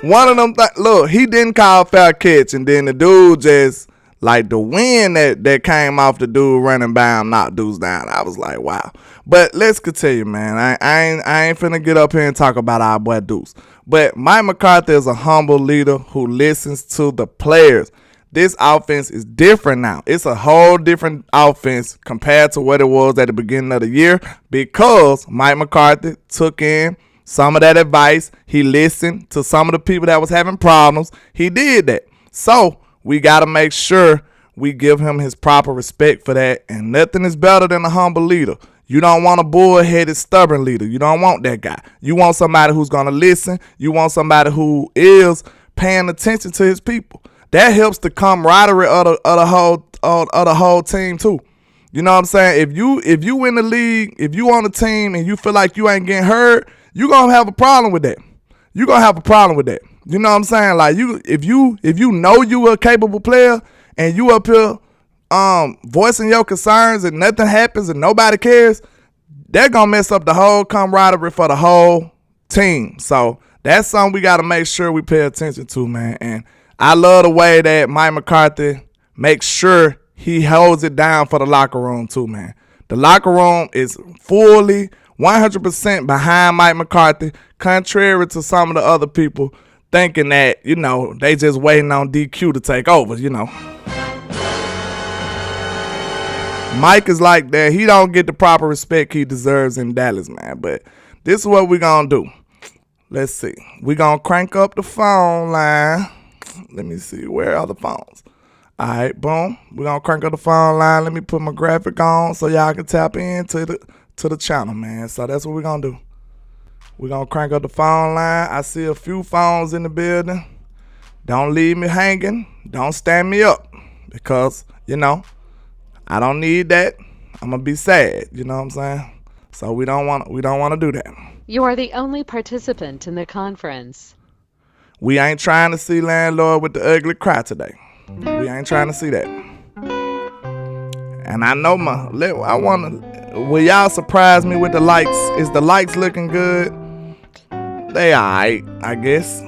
One of them things. Look, he didn't call foul catch, and then the dude just like the wind that came off the dude running by him knocked Deuce down. I was like, wow. But let's continue, man. I ain't finna get up here and talk about our boy Deuce. But Mike McCarthy is a humble leader who listens to the players. This offense is different now. It's a whole different offense compared to what it was at the beginning of the year because Mike McCarthy took in some of that advice. He listened to some of the people that was having problems. He did that. So we got to make sure we give him his proper respect for that. And nothing is better than a humble leader. You don't want a bullheaded, stubborn leader. You don't want that guy. You want somebody who's going to listen. You want somebody who is paying attention to his people. That helps the camaraderie of the whole team too. You know what I'm saying? If you in the league, if you on the team and you feel like you ain't getting heard, you're going to have a problem with that. You're going to have a problem with that. You know what I'm saying? Like if you know you a capable player and you up here voicing your concerns and nothing happens and nobody cares, they're gonna mess up the whole camaraderie for the whole team. So that's something we gotta make sure we pay attention to, man. And I love the way that Mike McCarthy makes sure he holds it down for the locker room too, man. The locker room is fully 100% behind Mike McCarthy, contrary to some of the other people thinking that, you know, they just waiting on DQ to take over, you know. Mike is like that. He don't get the proper respect he deserves in Dallas, man. But this is what we're going to do. Let's see. We're going to crank up the phone line. Let me see. Where are the phones? All right, boom. We're going to crank up the phone line. Let me put my graphic on so y'all can tap into the channel, man. So that's what we're going to do. We're going to crank up the phone line. I see a few phones in the building. don't leave me hanging. Don't stand me up because, I don't need that. I'm going to be sad. You know what I'm saying? So we don't want to do that. You are the only participant in the conference. We ain't trying to see landlord with the ugly cry today. We ain't trying to see that. And I know will y'all surprise me with the likes? Is the likes looking good? They alright, I guess.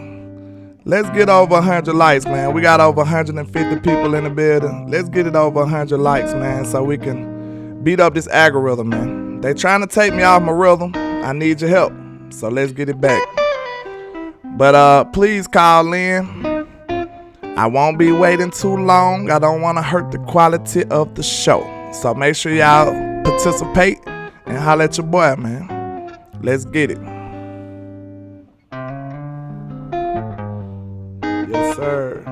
Let's get over 100 likes, man. We got over 150 people in the building. Let's get it over 100 likes, man, so we can beat up this algorithm, man. They trying to take me off my rhythm. I need your help. So let's get it back. But please call in. I won't be waiting too long. I don't want to hurt the quality of the show. So make sure y'all participate and holler at your boy, man. Let's get it. Yes, sir.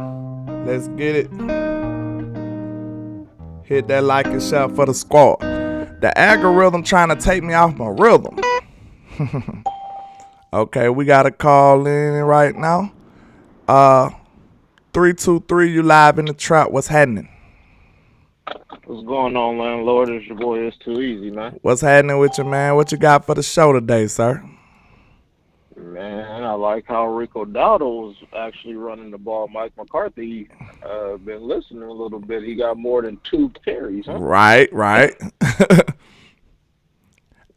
Let's get it. Hit that like and share for the squad. The algorithm trying to take me off my rhythm. Okay, we got a call in right now. 323, you live in the trap. What's happening? What's going on, landlord? It's your boy. It's too easy, man. What's happening with you, man? What you got for the show today, sir? Man, I like how Rico Dowdle's actually running the ball. Mike McCarthy been listening a little bit. He got more than 2 carries, huh? Right.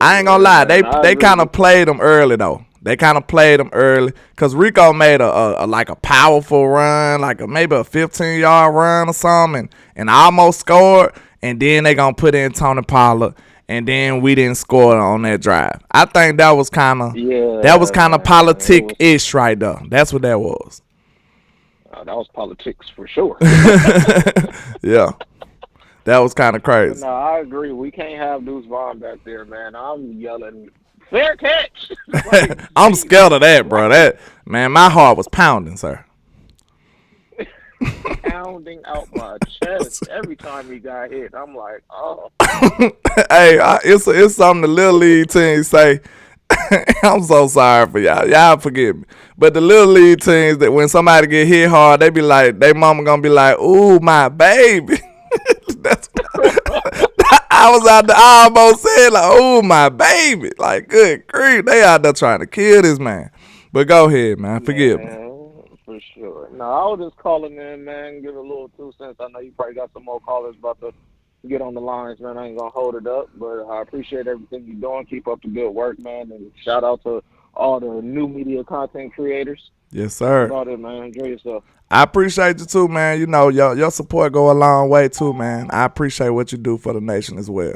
I ain't gonna lie. They kind of played him early, though. They kind of played him early because Rico made a powerful run, maybe a 15-yard run or something, and almost scored. And then they gonna put in Tony Pollard, and then we didn't score on that drive. I think that was kind of politic-ish right there. That's what that was. That was politics for sure. Yeah. That was kind of crazy. No, I agree. We can't have Deuce Vaughn back there, man. I'm yelling, fair catch. I'm scared of that, bro. Man, my heart was pounding, sir. Pounding out my chest every time he got hit. I'm like, oh. Hey, it's something the Little League teams say. I'm so sorry for y'all. Y'all forgive me. But the Little League teams, that when somebody get hit hard, they be like, they mama gonna be like, ooh, my baby. I almost said, like, oh, my baby. Like, good grief. They out there trying to kill this man. But go ahead, man. Forgive me. For sure. No, I was just calling in, man, give a little 2 cents. I know you probably got some more callers about to get on the lines, man. I ain't going to hold it up, but I appreciate everything you're doing. Keep up the good work, man, and shout out to all the new media content creators. Yes, sir. About it, man. Enjoy yourself. I appreciate you, too, man. You know, your support go a long way, too, man. I appreciate what you do for the nation as well.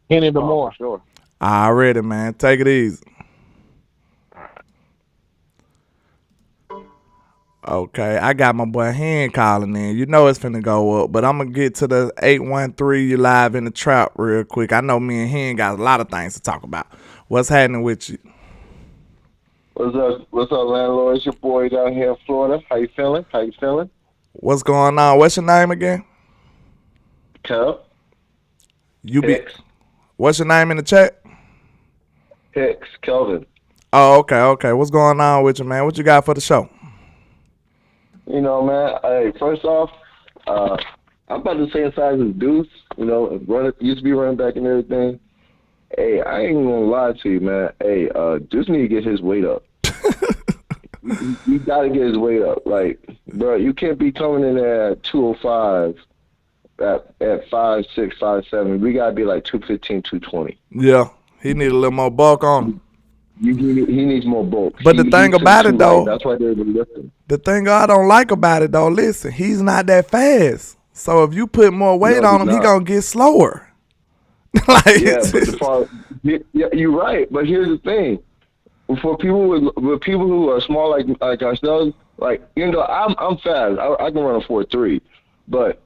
Any the more. For sure. Already, man. Take it easy. Okay, I got my boy Hen calling in. You know it's finna go up, but I'm going to get to the 813 you live in the trap real quick. I know me and Hen got a lot of things to talk about. What's happening with you? What's up, landlord? It's your boy down here in Florida. How you feeling? What's going on? What's your name again? Kev. What's your name in the chat? Hicks, Kelvin. Oh, okay. What's going on with you, man? What you got for the show? You know, man, hey, first off, I'm about the same size as Deuce. You know, used to be running back and everything. Hey, I ain't gonna lie to you, man. Hey, Deuce need to get his weight up. you gotta get his weight up. Like, bro, you can't be coming in there at 205 at 5'6", 5'7". We gotta be like 215, 220. Yeah, he need a little more bulk on him. He needs more bulk. But the thing about it, though, that's why they're lifting. The thing I don't like about it, though, listen, he's not that fast. So if you put more weight on him, he gonna get slower. You're right. But here's the thing: for people with people who are small like ourselves, like, you know, I'm fast. I can run a 4.3, but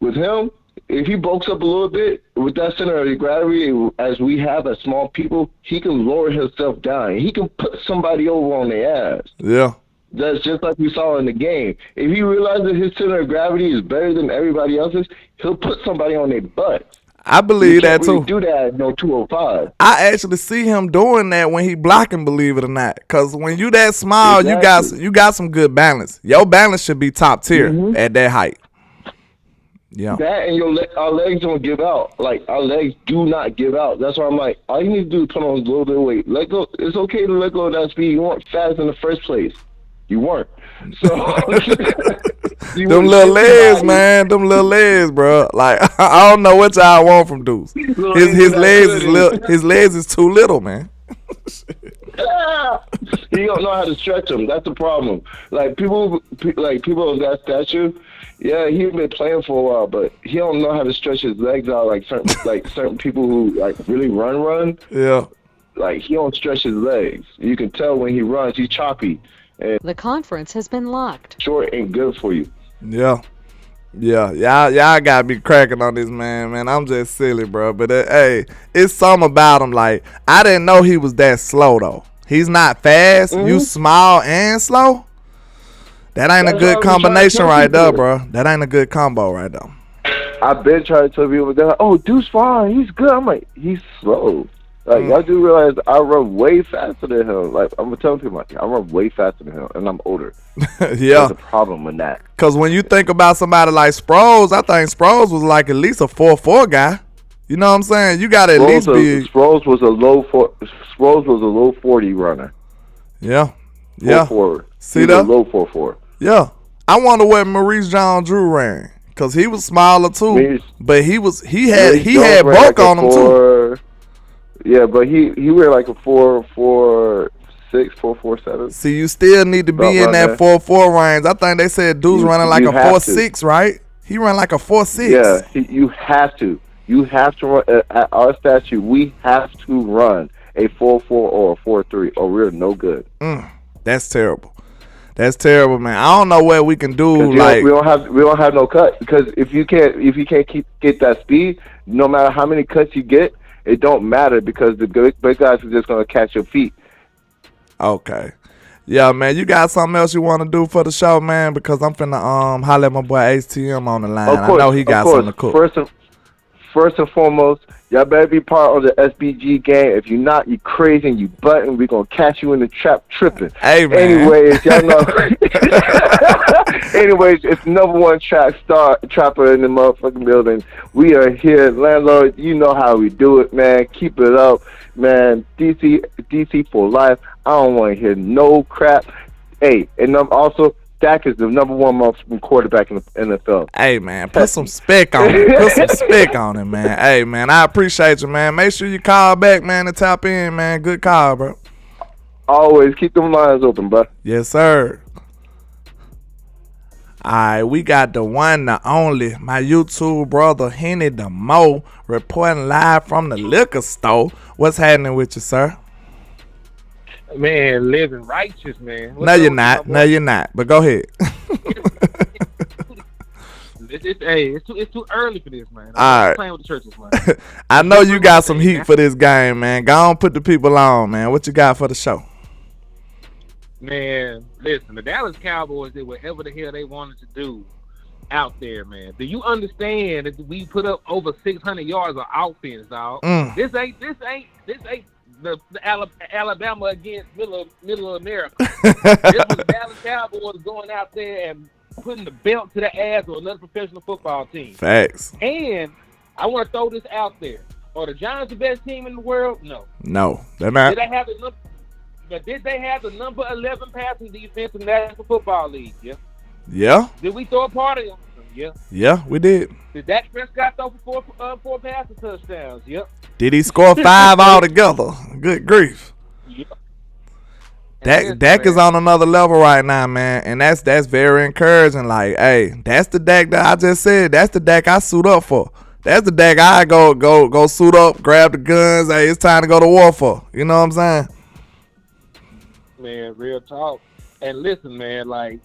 with him, if he bulks up a little bit with that center of gravity, as we have as small people, he can lower himself down. He can put somebody over on their ass. Yeah. That's just like we saw in the game. If he realizes his center of gravity is better than everybody else's, he'll put somebody on their butt. I believe that really too. do that at no 205. I actually see him doing that when he blocking, believe it or not. Cause when you that small, Exactly. you got some good balance. Your balance should be top tier at that height. Yeah. That and our legs don't give out. Like, our legs do not give out. That's why I'm like, all you need to do is put on a little bit of weight. Let go. It's okay to let go of that speed. You weren't fast in the first place. You weren't. So them little legs, man. Them little legs, bro. Like, I don't know what y'all want from Deuce. His legs is too little, man. He don't know how to stretch them. That's the problem. Like people of that stature, yeah, he's been playing for a while, but he don't know how to stretch his legs out like certain people who like really run. Yeah. Like he don't stretch his legs. You can tell when he runs, he's choppy. And The conference has been locked. short ain't good for you. Yeah. Y'all gotta be cracking on this man. I'm just silly, bro. But hey, it's something about him. Like, I didn't know he was that slow though. He's not fast. You small and slow. That ain't a good combination right there, bro. That ain't a good combo right there. I've been trying to tell people, they're like, oh, Deuce fine, he's good. I'm like, he's slow. Like, y'all do realize I run way faster than him. Like, I'm telling people, like, I run way faster than him, and I'm older. Yeah. There's a problem with that. Because when you think about somebody like Sproles, I think Sproles was like at least a 4.4 guy. You know what I'm saying? You got to at least be. Sproles was a low 40 runner. Yeah. 4.4. See that? Low 4.4. Yeah. I wonder what Maurice Jones-Drew ran. Because he was smaller too. But he had bulk on him too. Yeah, but he ran like a 4.46, 4.47. See, you still need to be in that 4.4 range. I think they said Dude's running like a 4.6, right? He ran like a 4.6. Yeah, you have to. You have to run at our statute. We have to run a 4.4 or a 4.3, or we're no good. That's terrible. That's terrible, man. I don't know what we can do. Like we don't have no cut, because if you can't get that speed, no matter how many cuts you get, it don't matter, because the big guys are just gonna catch your feet. Okay. Yeah, man, you got something else you want to do for the show, man? Because I'm finna holler at my boy HTM on the line. Of course, I know he got something to cook. First and foremost, y'all better be part of the SBG game. If you're not, you crazy and you button. We're going to catch you in the trap tripping. Hey, man. Anyways, y'all know. Anyways, it's number one trapper in the motherfucking building. We are here. Landlord, you know how we do it, man. Keep it up, man. DC for life. I don't want to hear no crap. Hey, and also, Dak is the number one quarterback in the NFL. Hey, man, put some spec on him. Put some spec on him, man. Hey, man, I appreciate you, man. Make sure you call back, man, and tap in, man. Good call, bro. Always keep them lines open, bro. Yes, sir. All right, we got the one, the only, my YouTube brother, Henny the Mo, reporting live from the liquor store. What's happening with you, sir? Man, living righteous, man. No, you're not. No, you're not. But go ahead. It's too early for this, man. All right. Playing with the churches, man. I know you got some heat for this game, man. Go on, put the people on, man. What you got for the show? Man, listen, the Dallas Cowboys did whatever the hell they wanted to do out there, man. Do you understand that we put up over 600 yards of offense, dog? This ain't the Alabama against middle of America. This was the Dallas Cowboys going out there and putting the belt to the ass of another professional football team. Facts. And I want to throw this out there. Are the Giants the best team in the world? No. No, they're not. Did they have the number 11 passing defense in the National Football League? Yeah. Yeah. Did we throw a party on them? Yeah. Yeah, we did. Did Dak Prescott throw for four passing touchdowns? Yep. Did he score 5 altogether? Good grief. Yep. Dak is on another level right now, man, and that's very encouraging. Like, hey, that's the Dak that I just said. That's the Dak I suit up for. That's the Dak I go suit up, grab the guns. Hey, it's time to go to war for. You know what I'm saying? Man, real talk. And listen, man, like,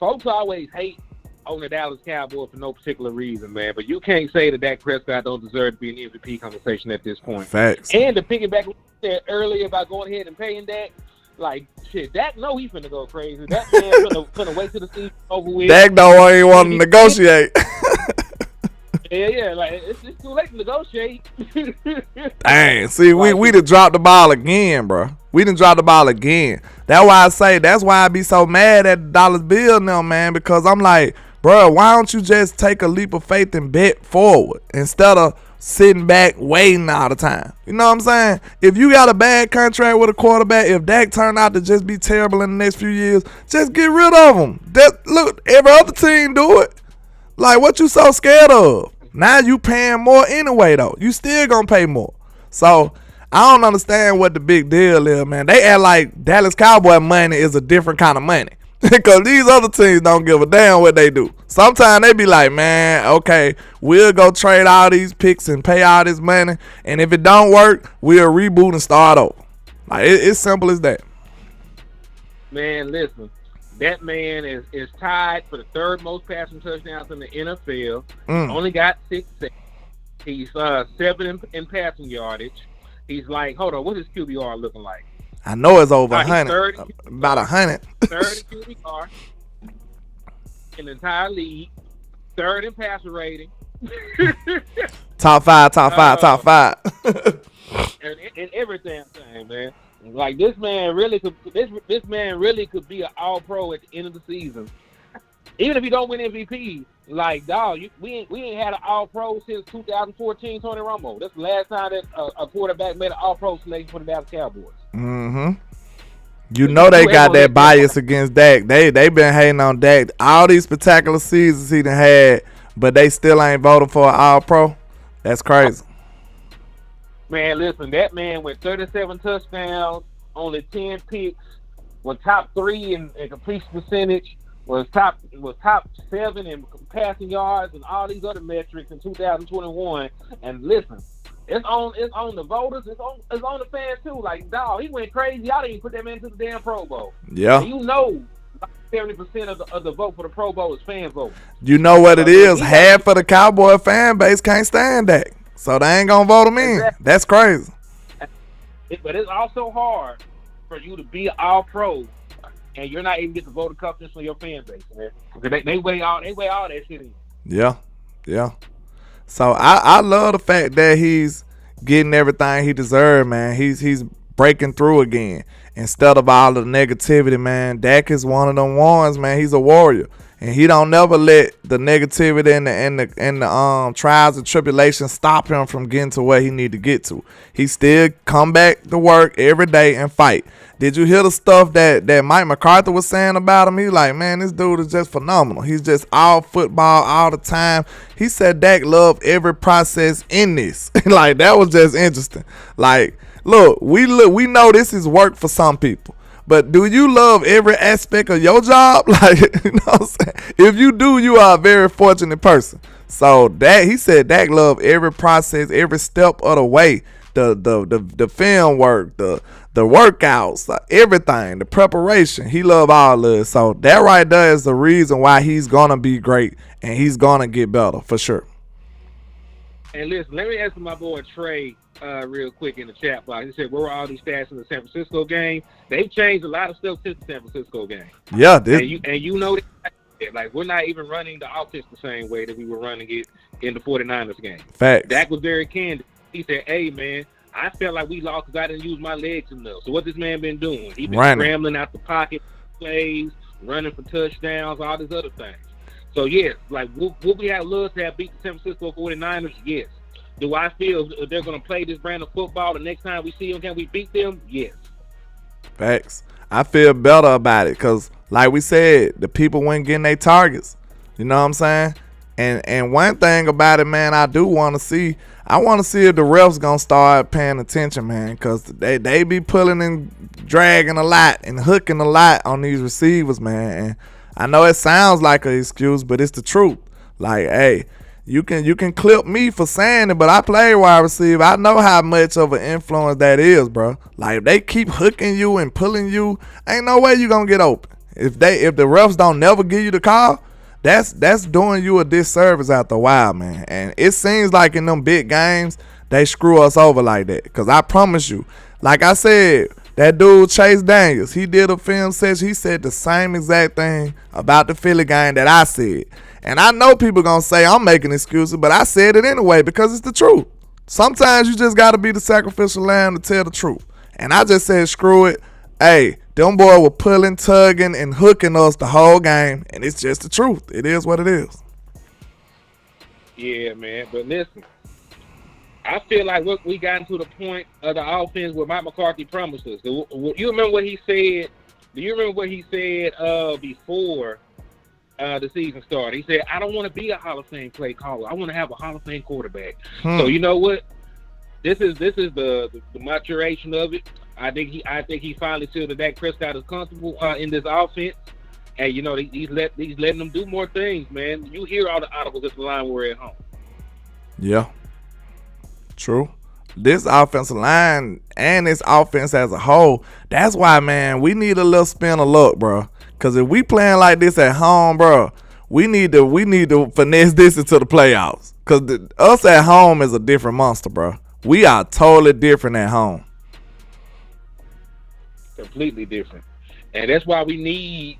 folks always hate on the Dallas Cowboys for no particular reason, man. But you can't say that Dak Prescott don't deserve to be in the MVP conversation at this point. Facts. And to piggyback what you said earlier about going ahead and paying Dak, like, shit, Dak know he finna go crazy. That man finna wait till the season over with. Dak don't even want to negotiate. Yeah. Like it's too late to negotiate. Dang, see, we done dropped the ball again, bro. We done dropped the ball again. That's why I be so mad at the dollar bill now, man, because I'm like, bro, why don't you just take a leap of faith and bet forward instead of sitting back waiting all the time? You know what I'm saying? If you got a bad contract with a quarterback, if Dak turned out to just be terrible in the next few years, just get rid of him. Look, every other team do it. Like, what you so scared of? Now you paying more anyway, though. You still gonna pay more. So I don't understand what the big deal is, man. They act like Dallas Cowboy money is a different kind of money. Because these other teams don't give a damn what they do. Sometimes they be like, man, okay, we'll go trade all these picks and pay all this money. And if it don't work, we'll reboot and start over. Like, it's simple as that. Man, listen. That man is tied for the third most passing touchdowns in the NFL. Only got 6 sacks. He's 7 in passing yardage. He's like, hold on, what's his QBR looking like? I know it's over 100. About 100. Third in QBR in the entire league. Third in passer rating. Top five. and everything, man. Like this man really could be an all-pro at the end of the season. Even if he don't win MVP, like dog, we ain't had an all-pro since 2014, Tony Romo. That's the last time that a quarterback made an all-pro selection for the Dallas Cowboys. Mm-hmm. You know they got that bias against Dak. They been hating on Dak all these spectacular seasons he done had, but they still ain't voted for an all-pro. That's crazy. Man, listen, that man went 37 touchdowns, only 10 picks, was top 3 in completion percentage, was top 7 in passing yards and all these other metrics in 2021. And listen, it's on the voters, it's on the fans too. Like, dog, he went crazy. Y'all didn't even put that man to the damn Pro Bowl. Yeah. And you know, 70% of the vote for the Pro Bowl is fan vote. You know what it is? Half of the Cowboy fan base can't stand Dak. So they ain't gonna vote him in. Exactly. That's crazy. But it's also hard for you to be an all-pro and you're not even getting the voter confidence from your fan base, man. Because they weigh all that shit in. Yeah. So I love the fact that he's getting everything he deserves, man. He's breaking through again instead of all the negativity, man. Dak is one of them ones, man. He's a warrior. And he don't never let the negativity and the trials and tribulations stop him from getting to where he need to get to. He still come back to work every day and fight. Did you hear the stuff that Mike McCarthy was saying about him? He like, man, this dude is just phenomenal. He's just all football all the time. He said Dak loved every process in this. Like, that was just interesting. Like, look, we know this is work for some people. But do you love every aspect of your job? Like, you know what I'm saying? If you do, you are a very fortunate person. So he said Dak loved every process, every step of the way. The film work, the workouts, everything, the preparation. He loved all of it. So that right there is the reason why he's gonna be great and he's gonna get better for sure. And listen, let me answer my boy Trey real quick in the chat box. He said, where were all these stats in the San Francisco game? They've changed a lot of stuff since the San Francisco game. Yeah. And you know that, like, we're not even running the offense the same way that we were running it in the 49ers game. Facts. Dak was very candid. He said, hey, man, I felt like we lost because I didn't use my legs enough. So what this man been doing? He been scrambling out the pocket plays, running for touchdowns, all these other things. So, yes, like, will we have love to have beat the San Francisco 49ers? Yes. Do I feel they're going to play this brand of football the next time we see them? Can we beat them? Yes. Facts. I feel better about it because, like we said, the people weren't getting their targets. You know what I'm saying? And one thing about it, man, I do want to see. I want to see if the refs going to start paying attention, man, because they be pulling and dragging a lot and hooking a lot on these receivers, man. And I know it sounds like an excuse, but it's the truth. Like, hey, you can clip me for saying it, but I play wide receiver. I know how much of an influence that is, bro. Like, if they keep hooking you and pulling you, ain't no way you gonna get open. If the refs don't never give you the call, that's doing you a disservice after a while, man. And it seems like in them big games, they screw us over like that. Because I promise you, like I said, that dude Chase Daniels, he did a film session. He said the same exact thing about the Philly game that I said. And I know people gonna say I'm making excuses, but I said it anyway because it's the truth. Sometimes you just gotta be the sacrificial lamb to tell the truth. And I just said, screw it. Hey, them boys were pulling, tugging, and hooking us the whole game, and it's just the truth. It is what it is. Yeah, man. But listen, I feel like we got to the point of the offense where Mike McCarthy promised us. You remember what he said? Do you remember what he said before the season started? He said, "I don't want to be a Hall of Fame play caller. I want to have a Hall of Fame quarterback." So you know what? This is the maturation of it. I think he finally feel that Dak Prescott is comfortable in this offense, and you know he's letting them do more things, man. You hear all the articles at the line we're at home. Yeah, true. This offensive line and this offense as a whole, that's why, man, we need a little spin of luck, bro. Because if we playing like this at home, bro, we need to finesse this into the playoffs. Because us at home is a different monster, bro. We are totally different at home. Completely different. And that's why we need,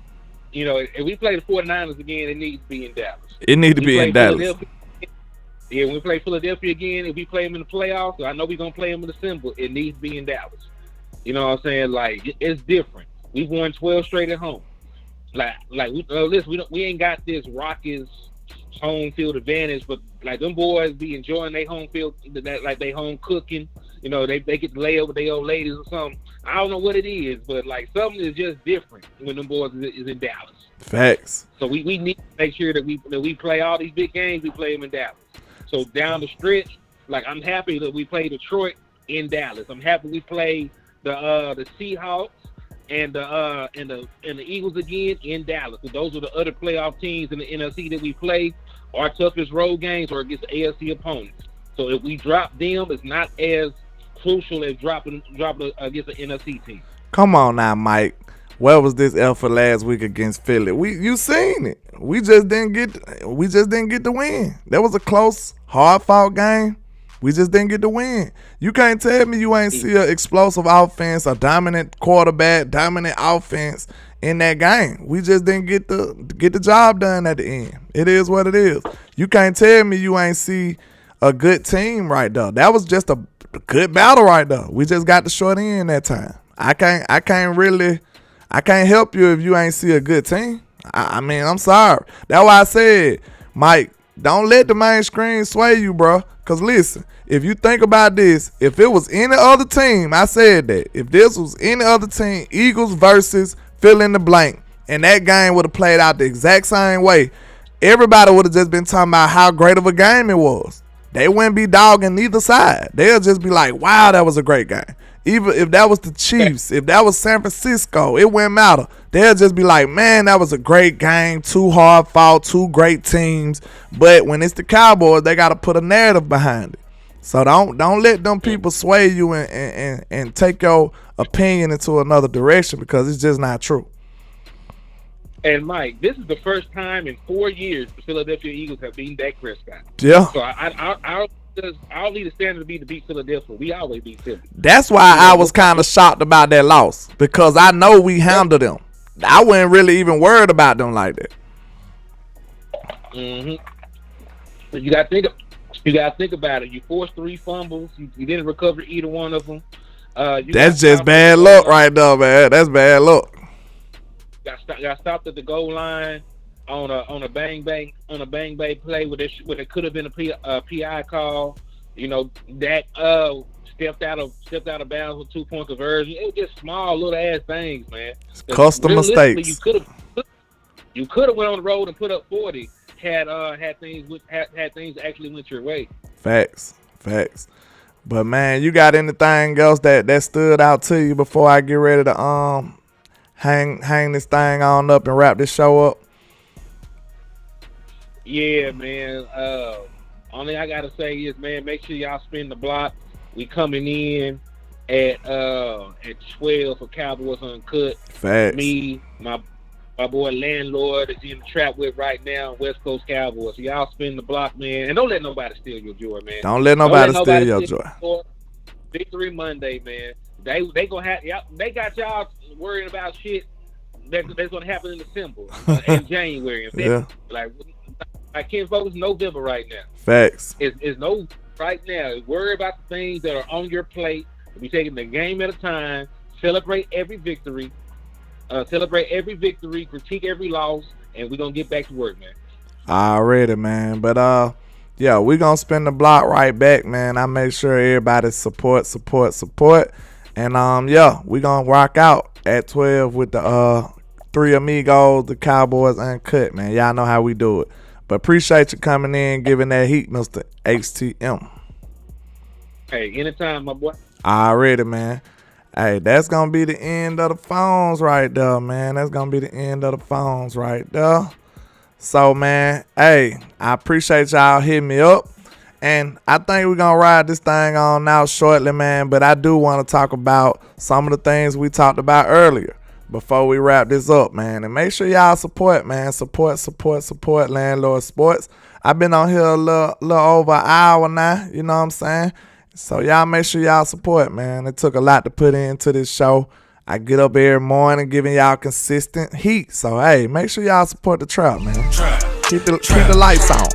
you know, if we play the 49ers again, it needs to be in Dallas. It needs to be in Dallas. Yeah, when we play Philadelphia again, if we play them in the playoffs, I know we're going to play them in December, it needs to be in Dallas. You know what I'm saying? Like, it's different. We've won 12 straight at home. Listen, we ain't got this Rockets home field advantage, but like them boys be enjoying their home field, like they home cooking. You know, they get to lay over their old ladies or something. I don't know what it is, but like something is just different when them boys is in Dallas. Facts. So we need to make sure that we play all these big games. We play them in Dallas. So down the stretch, like I'm happy that we play Detroit in Dallas. I'm happy we play the Seahawks and the Eagles again in Dallas. So those are the other playoff teams in the NFC that we play. Our toughest road games are against AFC opponents. So if we drop them, it's not as crucial as dropping against an NFC team. Come on now, Mike. Where was this effort last week against Philly? You seen it. We just didn't get the win. That was a close, hard-fought game. We just didn't get the win. You can't tell me you ain't see an explosive offense, a dominant quarterback, dominant offense in that game. We just didn't get the job done at the end. It is what it is. You can't tell me you ain't see a good team right there. That was just a good battle right there. We just got the short end that time. I can't help you if you ain't see a good team. I mean, I'm sorry. That's why I said, Mike, don't let the main screen sway you, bro. Because listen, if you think about this, if it was any other team, I said that. If this was any other team, Eagles versus fill in the blank, and that game would have played out the exact same way, everybody would have just been talking about how great of a game it was. They wouldn't be dogging neither side. They'll just be like, wow, that was a great game. Even if that was the Chiefs, if that was San Francisco, it wouldn't matter. They'll just be like, man, that was a great game, too hard fought, two great teams. But when it's the Cowboys, they got to put a narrative behind it. So don't let them people sway you and take your opinion into another direction because it's just not true. And Mike, this is the first time in 4 years the Philadelphia Eagles have beaten Dak Prescott. Yeah. So I don't need a standard to beat Philadelphia. We always beat Philly. That's why I was kind of shocked about that loss because I know we handled them. I wasn't really even worried about them like that. Mm-hmm. But you got to think about it. You forced 3 fumbles. You didn't recover either one of them. That's just bad luck right there, man. That's bad luck. Got stopped at the goal line on a bang bang play where it could have been a PI call. You know, Dak stepped out of bounds with 2-point conversion. It was just small little ass things, man. Custom mistakes. You could have went on the road and put up 40 had things actually went your way. Facts. But man, you got anything else that stood out to you before I get ready to hang this thing on up and wrap this show up? Yeah, man. Only I gotta say is, man, make sure y'all spin the block. We coming in at 12 for Cowboys Uncut. Facts. Me, my boy Landlord is in the trap with right now, West Coast Cowboys. So y'all spin the block, man, and don't let nobody steal your joy, man. Don't let nobody steal your joy. Victory Monday, man. They gonna have they got y'all worrying about shit that's gonna happen in December and January and February. Yeah. Like I can't focus November right now. Facts. It's no right now. Worry about the things that are on your plate. We're taking the game at a time. Celebrate every victory. Critique every loss, and we're gonna get back to work, man. Already, man. But yeah, we gonna spin the block right back, man. I make sure everybody support. And yeah, we gonna rock out at 12 with the Three Amigos, the Cowboys Uncut, man. Y'all know how we do it. But appreciate you coming in, giving that heat, Mr. HTM. Hey, anytime, my boy. Already, man. Hey, that's going to be the end of the phones right there, man. That's going to be the end of the phones right there. So, man, hey, I appreciate y'all hitting me up. And I think we're going to ride this thing on now shortly, man. But I do want to talk about some of the things we talked about earlier before we wrap this up, man. And make sure y'all support, man. Support Landlord Sports. I've been on here a little over an hour now, you know what I'm saying? So y'all make sure y'all support, man. It took a lot to put into this show. I get up every morning giving y'all consistent heat. So, hey, make sure y'all support the trap, man. Keep the lights on.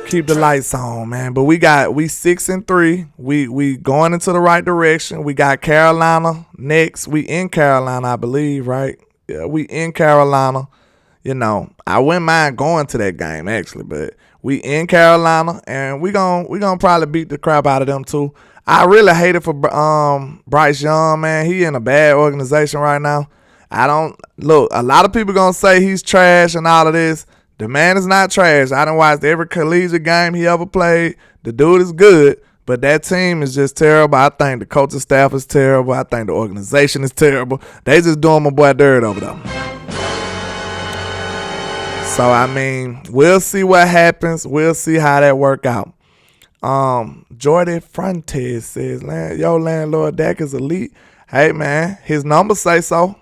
Keep the lights on, man. But we 6-3. We going into the right direction. We got Carolina next. We in Carolina, I believe, right? Yeah, we in Carolina. You know, I wouldn't mind going to that game actually, but we in Carolina and we gonna probably beat the crap out of them too. I really hate it for Bryce Young, man. He in a bad organization right now. I don't look. A lot of people gonna say he's trash and all of this. The man is not trash. I done watched every collegiate game he ever played. The dude is good, but that team is just terrible. I think the coaching staff is terrible. I think the organization is terrible. They just doing my boy dirt over there. So, I mean, we'll see what happens. We'll see how that work out. Jordy Frontes says, yo, Landlord Dak is elite. Hey, man, his numbers say so.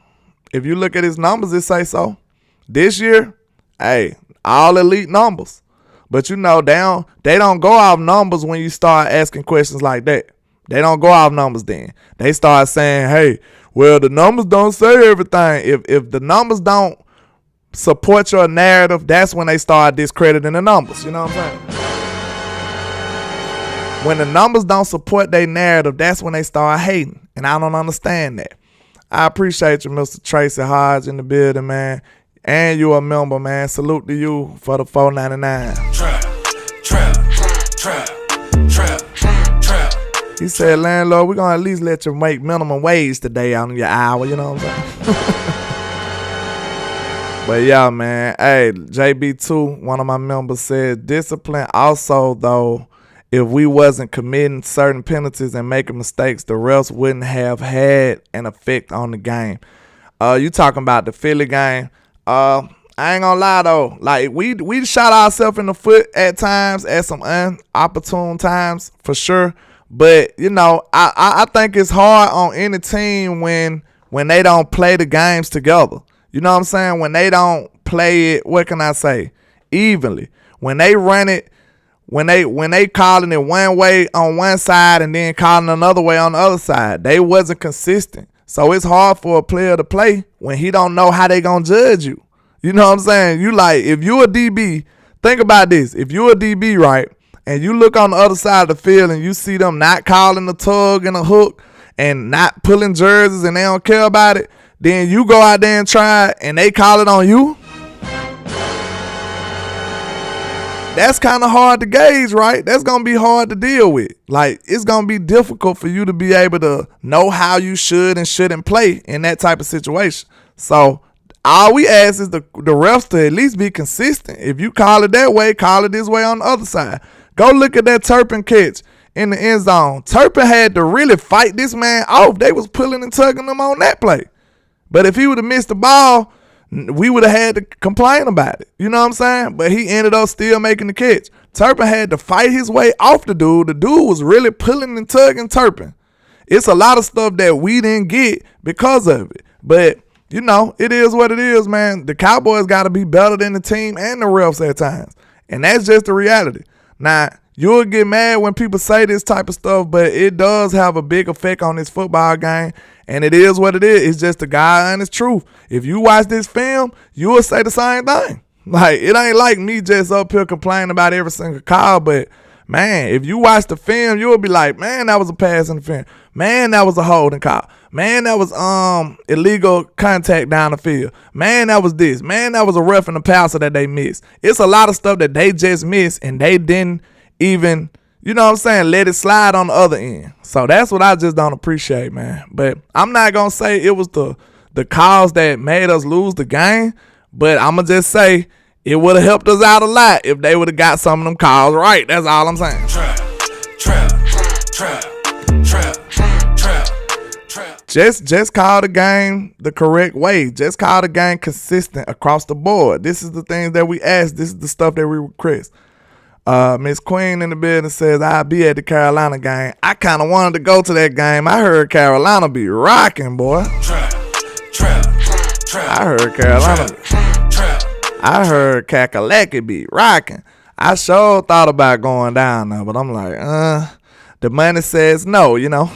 If you look at his numbers, it say so. This year, hey, all elite numbers. But, you know, they don't go off numbers when you start asking questions like that. They don't go off numbers then. They start saying, hey, well, the numbers don't say everything. If the numbers don't support your narrative, that's when they start discrediting the numbers. You know what I'm saying? When the numbers don't support their narrative, that's when they start hating. And I don't understand that. I appreciate you, Mr. Tracy Hodge, in the building, man. And you a member, man. Salute to you for the $4.99. Trap. He said, Landlord, we're going to at least let you make minimum wage today on your hour. You know what I'm saying? But yeah, man, hey, JB2, one of my members said, discipline also, though, if we wasn't committing certain penalties and making mistakes, the refs wouldn't have had an effect on the game. You talking about the Philly game. I ain't gonna lie, though. Like, we shot ourselves in the foot at times, at some inopportune times, for sure. But, you know, I think it's hard on any team when they don't play the games together. You know what I'm saying? When they don't play it, what can I say, evenly. When they run it, when they calling it one way on one side and then calling another way on the other side, they wasn't consistent. So it's hard for a player to play when he don't know how they gonna judge you. You know what I'm saying? You like, if you a DB, think about this. If you a DB, right, and you look on the other side of the field and you see them not calling the tug and a hook and not pulling jerseys and they don't care about it, then you go out there and try and they call it on you. That's kind of hard to gauge, right? That's going to be hard to deal with. Like, it's going to be difficult for you to be able to know how you should and shouldn't play in that type of situation. So, all we ask is the refs to at least be consistent. If you call it that way, call it this way on the other side. Go look at that Turpin catch in the end zone. Turpin had to really fight this man off. They was pulling and tugging him on that play. But if he would have missed the ball, we would have had to complain about it. You know what I'm saying? But he ended up still making the catch. Turpin had to fight his way off the dude. The dude was really pulling and tugging Turpin. It's a lot of stuff that we didn't get because of it. But, you know, it is what it is, man. The Cowboys got to be better than the team and the refs at times. And that's just the reality. Now, you'll get mad when people say this type of stuff, but it does have a big effect on this football game. And it is what it is. It's just the God honest truth. If you watch this film, you will say the same thing. Like, it ain't like me just up here complaining about every single call, but man, if you watch the film, you'll be like, man, that was a pass interference. Man, that was a holding call. Man, that was illegal contact down the field. Man, that was this. Man, that was a roughing the passer that they missed. It's a lot of stuff that they just missed, and they didn't even, you know what I'm saying, let it slide on the other end. So that's what I just don't appreciate, man. But I'm not going to say it was the calls that made us lose the game, but I'm going to just say it would have helped us out a lot if they would have got some of them calls right. That's all I'm saying. Trap. Just call the game the correct way. Just call the game consistent across the board. This is the things that we ask. This is the stuff that we request. Miss Queen in the building says, I'll be at the Carolina game. I kind of wanted to go to that game. I heard Carolina be rocking, boy. I heard Carolina. I heard Kakalaki be rocking. I sure thought about going down there, but I'm like, the money says no, you know.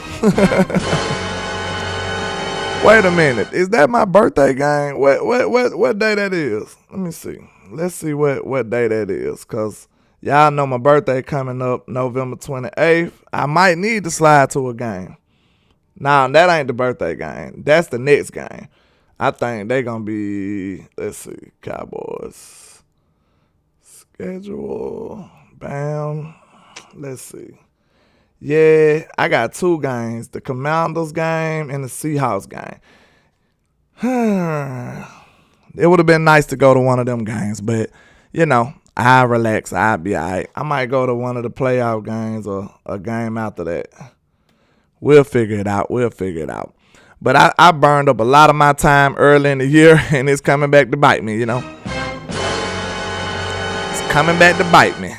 Wait a minute. Is that my birthday game? What day that is? Let me see. Let's see what day that is, because y'all know my birthday coming up November 28th. I might need to slide to a game. Nah, that ain't the birthday game. That's the next game. I think they going to be, let's see, Cowboys. Schedule. Bam. Let's see. Yeah, I got two games, the Commanders game and the Seahawks game. It would have been nice to go to one of them games, but, you know, I'll relax. I'll be all right. I might go to one of the playoff games or a game after that. We'll figure it out. But I burned up a lot of my time early in the year, and it's coming back to bite me, you know. It's coming back to bite me.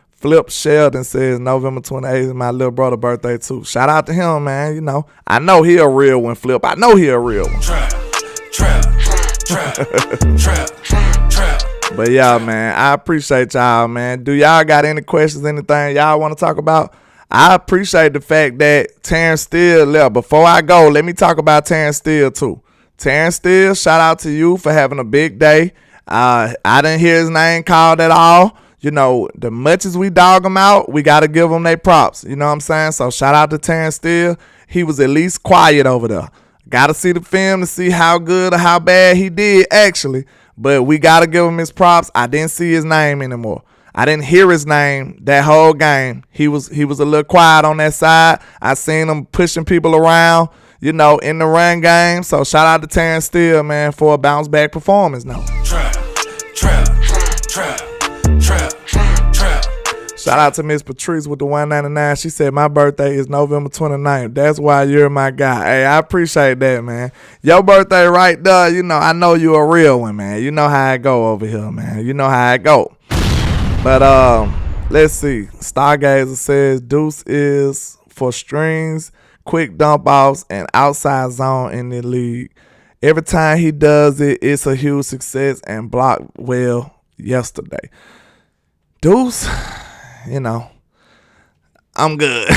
Flip Sheldon says November 28th is my little brother's birthday too. Shout out to him, man. You know, I know he a real one, Flip. I know he a real one. Trap. But yeah, man, I appreciate y'all, man. Do y'all got any questions, anything y'all want to talk about? I appreciate the fact that Terrence Steele left. Before I go, let me talk about Terrence Steele too. Terrence Steele, shout out to you for having a big day. I didn't hear his name called at all. You know, the much as we dog him out, we got to give him their props. You know what I'm saying? So shout out to Terrence Steele. He was at least quiet over there. Got to see the film to see how good or how bad he did, actually. But we got to give him his props. I didn't see his name anymore. I didn't hear his name that whole game. He was a little quiet on that side. I seen him pushing people around, you know, in the run game. So shout out to Terrence Steele, man, for a bounce back performance now. Trap. Shout out to Miss Patrice with the 199. She said my birthday is November 29th. That's why you're my guy. Hey, I appreciate that, man. Your birthday right there, you know, I know you a real one, man. You know how I go over here, man. You know how I go. But let's see. Stargazer says Deuce is for strings, quick dump offs, and outside zone in the league. Every time he does it, it's a huge success and blocked well yesterday. Deuce, you know, I'm good.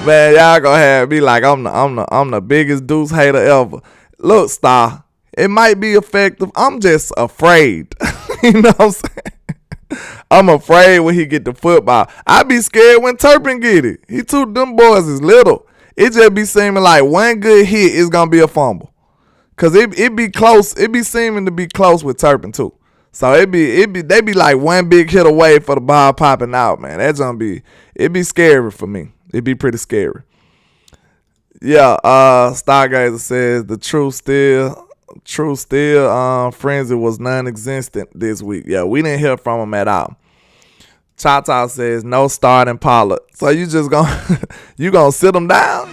Man, y'all gonna have me like I'm the biggest Deuce hater ever. Look, Star, it might be effective. I'm just afraid. You know what I'm saying? I'm afraid when he get the football. I be scared when Turpin get it. Them boys is little. It just be seeming like one good hit is gonna be a fumble. Cause it be close. It be seeming to be close with Turpin too. So they be like one big hit away for the ball popping out, man. It be scary for me. It be pretty scary. Yeah, Stargazer says the true still frenzy was non-existent this week. Yeah, we didn't hear from him at all. Cha-Cha says no starting Pollard. So you just gonna sit him down?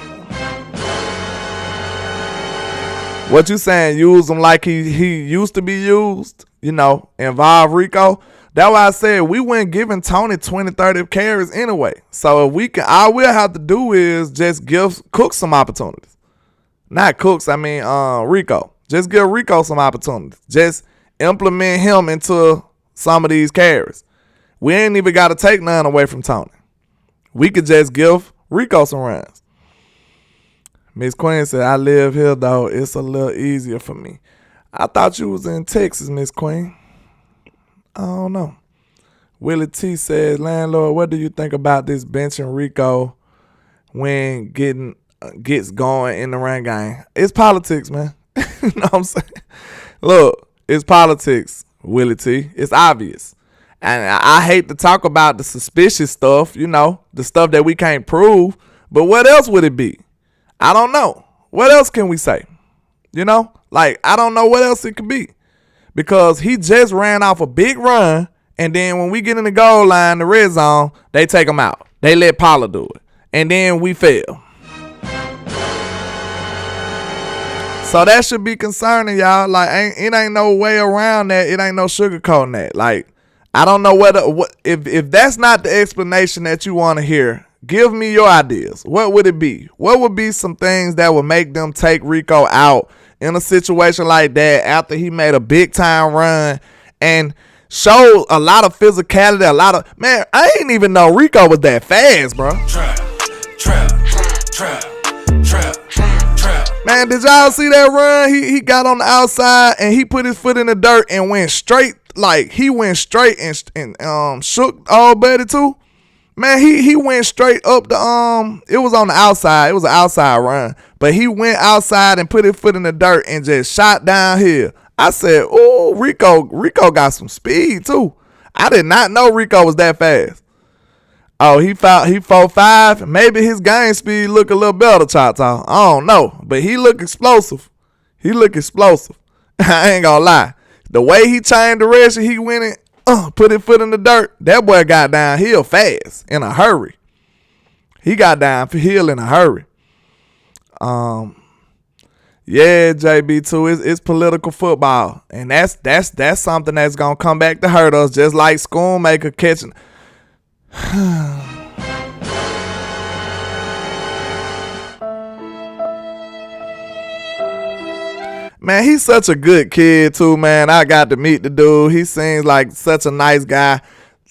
What you saying? Use him like he used to be used? You know, involve Rico? That's why I said we weren't giving Tony 20, 30 carries anyway. So if we can, all we'll have to do is just give Cook some opportunities. Not Cooks, I mean Rico. Just give Rico some opportunities. Just implement him into some of these carries. We ain't even got to take none away from Tony. We could just give Rico some runs. Miss Queen said, I live here, though. It's a little easier for me. I thought you was in Texas, Miss Queen. I don't know. Willie T says, landlord, what do you think about this benching Rico when gets going in the run game? It's politics, man. You know what I'm saying? Look, it's politics, Willie T. It's obvious. And I hate to talk about the suspicious stuff, you know, the stuff that we can't prove. But what else would it be? I don't know. What else can we say? You know? Like, I don't know what else it could be. Because he just ran off a big run, and then when we get in the goal line, the red zone, they take him out. They let Pollard do it. And then we fail. So that should be concerning, y'all. Like, it ain't no way around that. It ain't no sugarcoating that. Like, I don't know if that's not the explanation that you want to hear, give me your ideas. What would it be? What would be some things that would make them take Rico out in a situation like that after he made a big time run and showed a lot of physicality, man, I didn't even know Rico was that fast, bro. Trap. Man, did y'all see that run? He got on the outside and he put his foot in the dirt and went straight. Like, he went straight and shook old buddy too. Man, he went straight up the it was on the outside. It was an outside run. But he went outside and put his foot in the dirt and just shot downhill. I said, "Oh, Rico got some speed too." I did not know Rico was that fast. Oh, he 4.5. Maybe his game speed look a little better, Choctaw. I don't know, but he look explosive. I ain't gonna lie. The way he changed direction, he went in, put his foot in the dirt. That boy got downhill fast, in a hurry. He got downhill in a hurry. Yeah, JB too. It's political football, and that's something that's gonna come back to hurt us, just like Schoonmaker catching. Man, he's such a good kid too, man. I got to meet the dude. He seems like such a nice guy.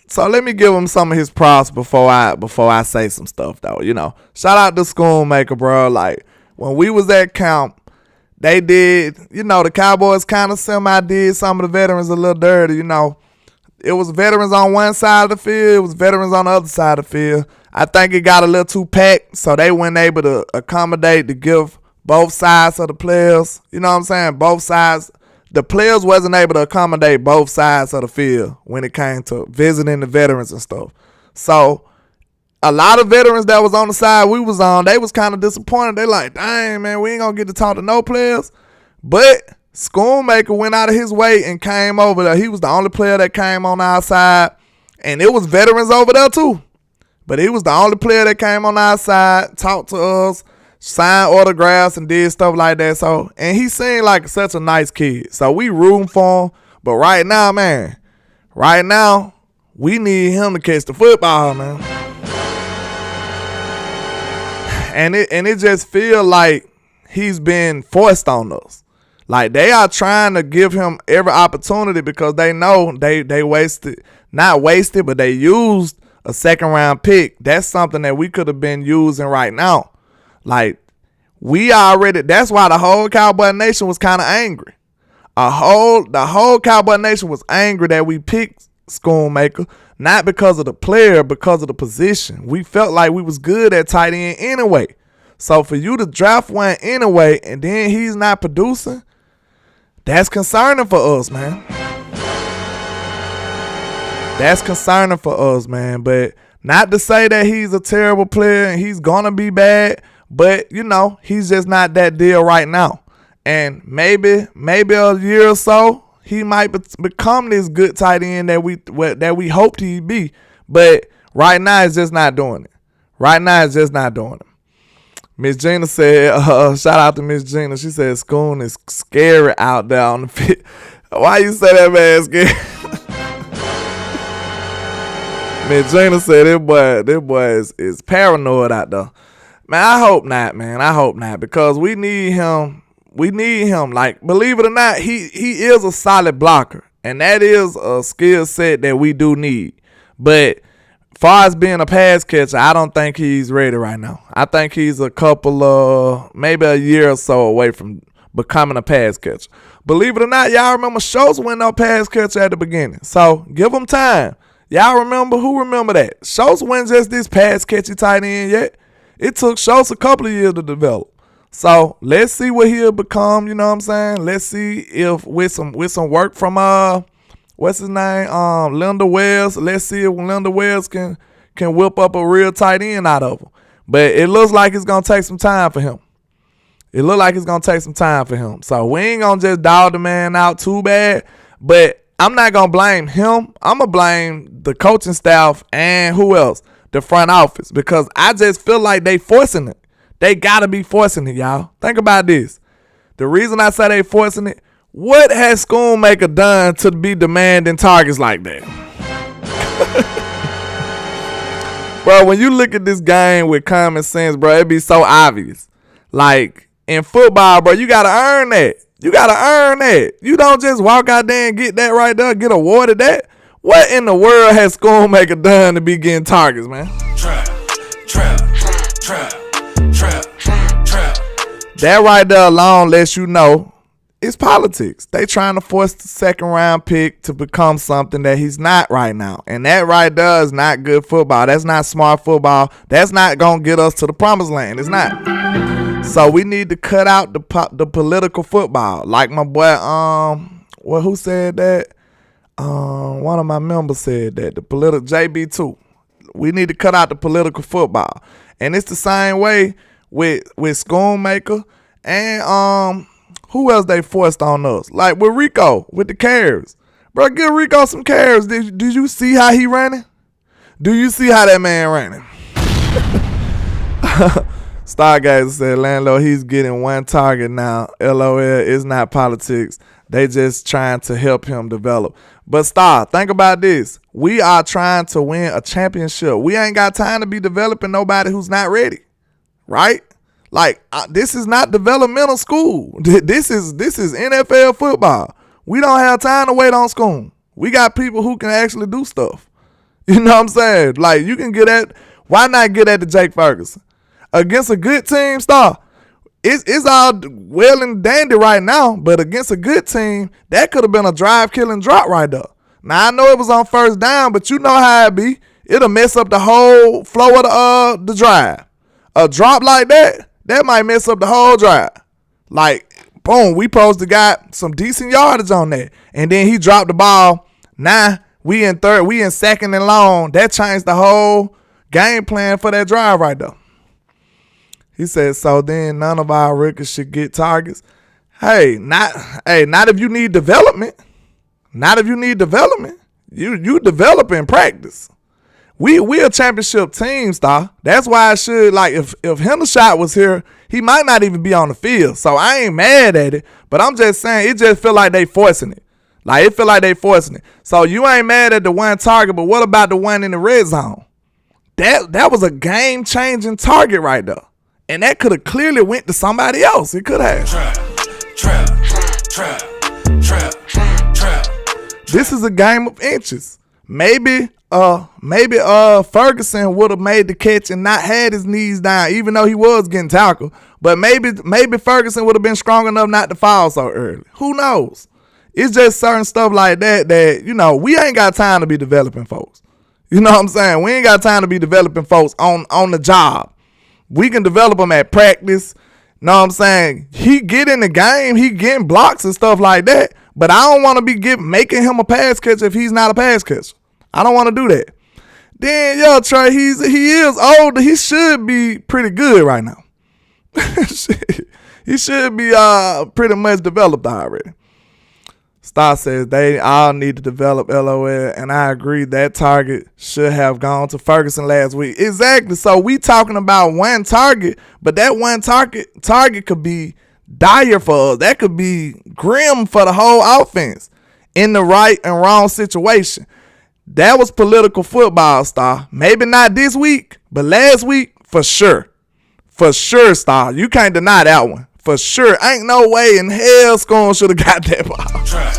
So let me give him some of his props before I say some stuff though. You know, shout out to Schoonmaker, bro. Like, when we was at camp, they did, you know, the Cowboys kind of did some of the veterans a little dirty, you know. It was veterans on one side of the field. It was veterans on the other side of the field. I think it got a little too packed, so they weren't able to accommodate to give both sides of the players. You know what I'm saying? Both sides. The players wasn't able to accommodate both sides of the field when it came to visiting the veterans and stuff. So a lot of veterans that was on the side we was on, they was kind of disappointed. They like, dang, man, we ain't going to get to talk to no players. But Schoonmaker went out of his way and came over there. He was the only player that came on our side. And it was veterans over there too. But he was the only player that came on our side, talked to us, signed autographs and did stuff like that. So, and he seemed like such a nice kid. So we rooting for him. But right now, man, we need him to catch the football, man. And it just feel like he's been forced on us. Like, they are trying to give him every opportunity because they know they not wasted, but they used a second round pick. That's something that we could have been using right now. Like, that's why the whole Cowboy Nation was kind of angry. The whole Cowboy Nation was angry that we picked Schoonmaker, not because of the player, because of the position. We felt like we was good at tight end anyway. So for you to draft one anyway and then he's not producing, that's concerning for us, man. That's concerning for us, man. But not to say that he's a terrible player and he's gonna be bad, but you know, he's just not that deal right now. And maybe a year or so, he might become this good tight end that we hoped he'd be. But right now, it's just not doing it. Miss Gina said, shout out to Miss Gina. She said, Schoon is scary out there on the field. Why you say that, man, scary? Miss Gina said, this boy is paranoid out there. Man, I hope not, man. I hope not, because we need him. Like, believe it or not, he is a solid blocker, and that is a skill set that we do need. But far as being a pass catcher, I don't think he's ready right now. I think he's a couple maybe a year or so away from becoming a pass catcher. Believe it or not, y'all remember Schultz went no pass catcher at the beginning. So give him time. Y'all remember? Who remember that? Schultz wasn't just this pass catchy tight end yet. It took Schultz a couple of years to develop. So let's see what he'll become. You know what I'm saying? Let's see if with some work from what's his name? Linda Wells. Let's see if Linda Wells can whip up a real tight end out of him. But it looks like it's gonna take some time for him. So we ain't gonna just dog the man out too bad. But I'm not gonna blame him. I'm gonna blame the coaching staff and who else? The front office. Because I just feel like they forcing it. They gotta be forcing it, y'all. Think about this. The reason I say they forcing it, what has Schoonmaker done to be demanding targets like that? Bro, when you look at this game with common sense, bro, it be so obvious. Like, in football, bro, you gotta earn that. You don't just walk out there and get that right there, get awarded that. What in the world has Schoonmaker done to be getting targets, man? Trap. That right there alone lets you know it's politics. They trying to force the second round pick to become something that he's not right now. And that right there is not good football. That's not smart football. That's not going to get us to the promised land. It's not. So we need to cut out the political football. Like my boy, who said that? One of my members said that. The political JB2. We need to cut out the political football. And it's the same way with Schoonmaker and who else they forced on us? Like with Rico, with the carries. Bro, give Rico some carries. Did you see how he running? Do you see how that man running? Stargazer said, Landlord, he's getting one target now. LOL, it's not politics. They just trying to help him develop. But Star, think about this. We are trying to win a championship. We ain't got time to be developing nobody who's not ready. Right? Like, this is not developmental school. This is NFL football. We don't have time to wait on school. We got people who can actually do stuff. You know what I'm saying? Like, you can get at, why not get at the Jake Ferguson? Against a good team, Star, it's all well and dandy right now, but against a good team, that could have been a drive-killing drop right there. Now, I know it was on first down, but you know how it be. It'll mess up the whole flow of the drive. A drop like that might mess up the whole drive. Like, boom, we supposed to got some decent yardage on that. And then he dropped the ball. Now, we in second and long. That changed the whole game plan for that drive right there. He said, so then none of our rookies should get targets. Not if you need development. Not if you need development. You develop in practice. We a championship team, Star. That's why I should, like, if Hendershot was here, he might not even be on the field. So I ain't mad at it. But I'm just saying, it just feel like they forcing it. Like, it feel like they forcing it. So you ain't mad at the one target, but what about the one in the red zone? That was a game-changing target right there. And that could have clearly went to somebody else. It could have. Trap. This is a game of inches. Maybe Ferguson would have made the catch and not had his knees down, even though he was getting tackled. But maybe Ferguson would have been strong enough not to fall so early. Who knows? It's just certain stuff like that, you know, we ain't got time to be developing folks. You know what I'm saying? We ain't got time to be developing folks on the job. We can develop them at practice. Know what I'm saying? He get in the game, he getting blocks and stuff like that. But I don't want to be making him a pass catcher if he's not a pass catcher. I don't want to do that. Then, yo, Trey, he is older. He should be pretty good right now. He should be pretty much developed already. Star says they all need to develop LOL, and I agree that target should have gone to Ferguson last week. Exactly. So we talking about one target, but that one target could be dire for us. That could be grim for the whole offense in the right and wrong situation. That was political football, Star. Maybe not this week, but last week, for sure. For sure, Star. You can't deny that one. For sure. Ain't no way in hell Schoon should have got that ball. Trap.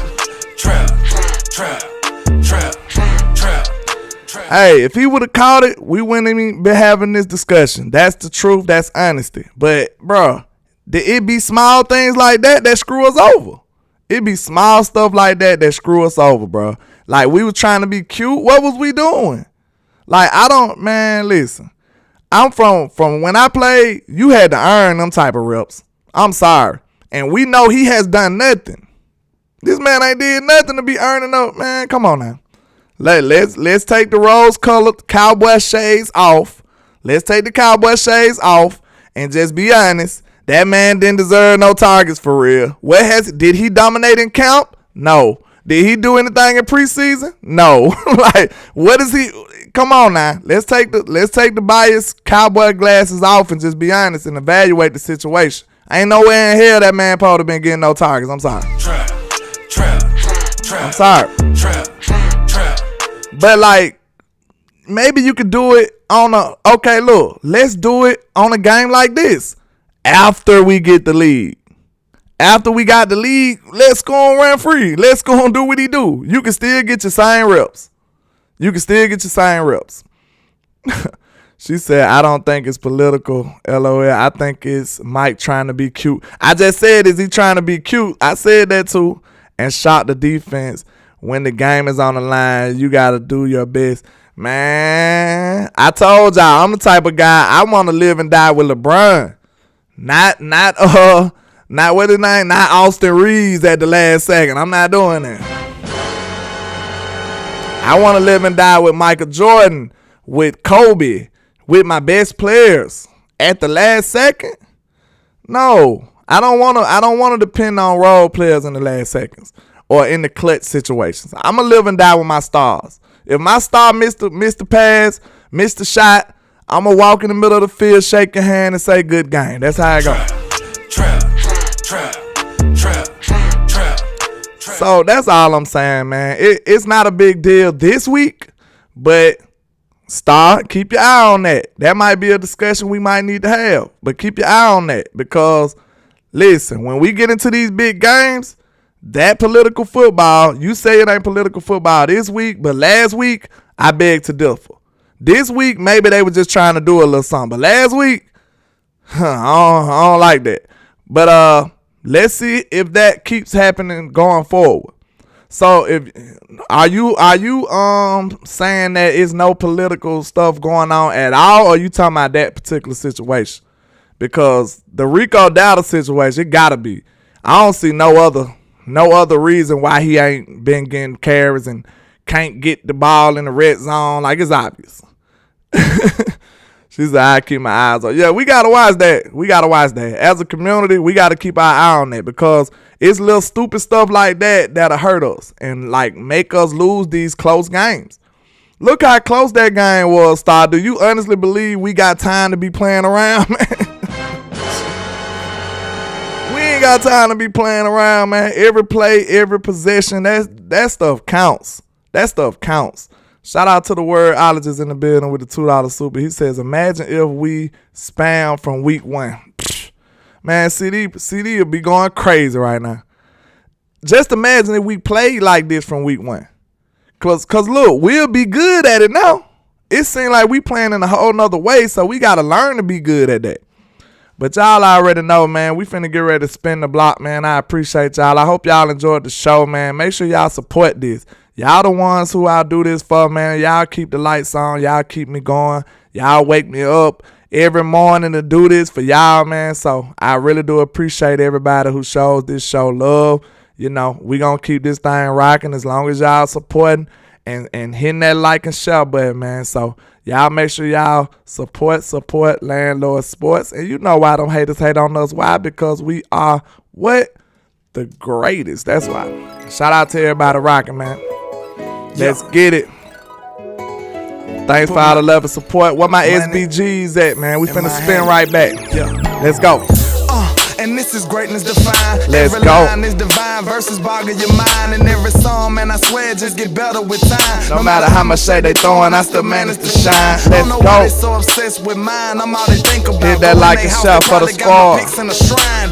Hey, if he would have caught it, we wouldn't even be having this discussion. That's the truth. That's honesty. But, bro, It be small things like that screw us over. It be small stuff like that screw us over, bro. Like, we was trying to be cute. What was we doing? Like, listen. I'm from when I played, you had to earn them type of reps. I'm sorry. And we know he has done nothing. This man ain't did nothing to be earning up, man. Come on now. Let's take the rose-colored cowboy shades off. Let's take the cowboy shades off and just be honest. That man didn't deserve no targets for real. Did he dominate in camp? No. Did he do anything in preseason? No. Like, what is he? Come on now. Let's take the biased cowboy glasses off and just be honest and evaluate the situation. Ain't nowhere in hell that man probably been getting no targets. I'm sorry. I'm sorry. But like, maybe you could do it on let's do it on a game like this. After we get the lead. After we got the lead, let's go and run free. Let's go and do what he do. You can still get your same reps. She said, I don't think it's political, LOL. I think it's Mike trying to be cute. I just said, is he trying to be cute? I said that too. And shot the defense. When the game is on the line, you got to do your best. Man, I told y'all, I'm the type of guy, I want to live and die with LeBron. Not what his name, not Austin Reeves at the last second. I'm not doing that. I want to live and die with Michael Jordan, with Kobe, with my best players at the last second. No, I don't want to depend on role players in the last seconds or in the clutch situations. I'm gonna live and die with my stars. If my star missed the pass, missed the shot, I'm gonna walk in the middle of the field, shake your hand, and say good game. That's how I go. Trap. So that's all I'm saying, man. It's not a big deal this week, but keep your eye on that. That might be a discussion we might need to have, but keep your eye on that because, listen, when we get into these big games, that political football, you say it ain't political football this week, but last week, I beg to differ. This week, maybe they were just trying to do a little something, but last week, I don't like that. But let's see if that keeps happening going forward. So are you saying that it's no political stuff going on at all, or are you talking about that particular situation? Because the Rico Dowdle situation, it gotta be. I don't see no other reason why he ain't been getting carries and can't get the ball in the red zone. Like, it's obvious. She said, I keep my eyes on. Yeah, we got to watch that. As a community, we got to keep our eye on that because it's little stupid stuff like that that'll hurt us and, like, make us lose these close games. Look how close that game was, Star. Do you honestly believe we got time to be playing around, man? We ain't got time to be playing around, man. Every play, every possession, that stuff counts. That stuff counts. Shout out to the wordologist in the building with the $2 super. He says, imagine if we spam from week 1. Man, CD will be going crazy right now. Just imagine if we played like this from week 1. Cause look, we'll be good at it now. It seems like we playing in a whole nother way, so we got to learn to be good at that. But y'all already know, man, we finna get ready to spin the block, man. I appreciate y'all. I hope y'all enjoyed the show, man. Make sure y'all support this. Y'all the ones who I do this for, man. Y'all keep the lights on. Y'all keep me going. Y'all wake me up every morning to do this for y'all, man. So I really do appreciate everybody who shows this show love. You know, we gonna keep this thing rocking as long as y'all supporting and hitting that like and share button, man. So y'all make sure y'all support Landlord Sports. And you know why them haters hate on us. Why? Because we are what? The greatest. That's why. Shout out to everybody rocking, man. Let's get it. Thanks for all the love and support. Where my SBGs at, man? We finna spin right back. Let's go. And this is greatness defined. Let's every go. Line is divine, verses boggle your mind. And every song, man, I swear, just get better with time. No matter how much shade they throwing, I still manage to shine. Let's go. Why they so obsessed with mine. I'm all they think about. Hit that like and share for the squad.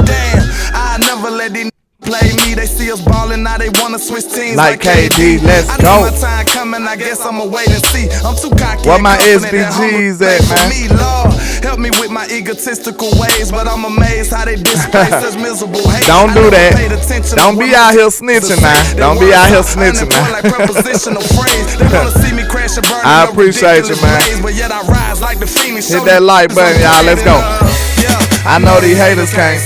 Damn, I never let these play me. They see us ballin', now they wanna switch teams Like KD, let's I go. know my time coming, I guess I'ma wait and see. I'm too cocky. Where and my confident SBGs that at, humble man? me, Lord, help me with my egotistical ways, but I'm amazed how they display such miserable hate. Don't I do never that. paid attention to Don't be what out my here snitching now. they Don't be words out here are snitching unemployed now. like prepositional phrase. They wanna see me crash and burn I in a appreciate you, ridiculous man. blaze, but yet I rise like the Phoenix. Hit that like button, y'all. Let's go. I know these haters can't.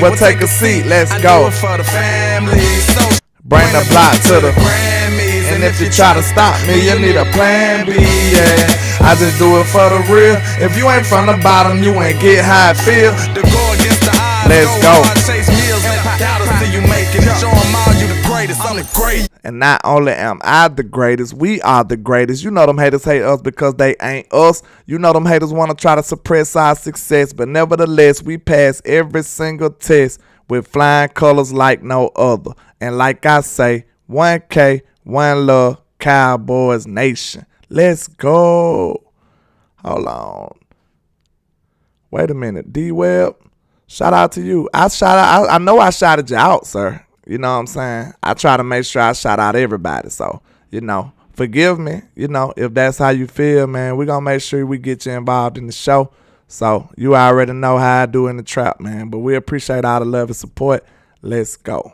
Well, take a seat. Let's go. Bring the block to the Grammys. And if you try to stop me, you need a plan B. Yeah, I just do it for the real. If you ain't from the bottom, you ain't get how I feel. Let's go. And not only am I the greatest, we are the greatest. You know them haters hate us because they ain't us. You know them haters want to try to suppress our success, but nevertheless, we pass every single test with flying colors like no other. And like I say, 1K, one love, Cowboys Nation. Let's go. Hold on. Wait a minute. D-Web, shout out to you. I know I shouted you out, sir. You know what I'm saying? I try to make sure I shout out everybody. So, forgive me. If that's how you feel, man, we're going to make sure we get you involved in the show. So, you already know how I do in the trap, man. But we appreciate all the love and support. Let's go.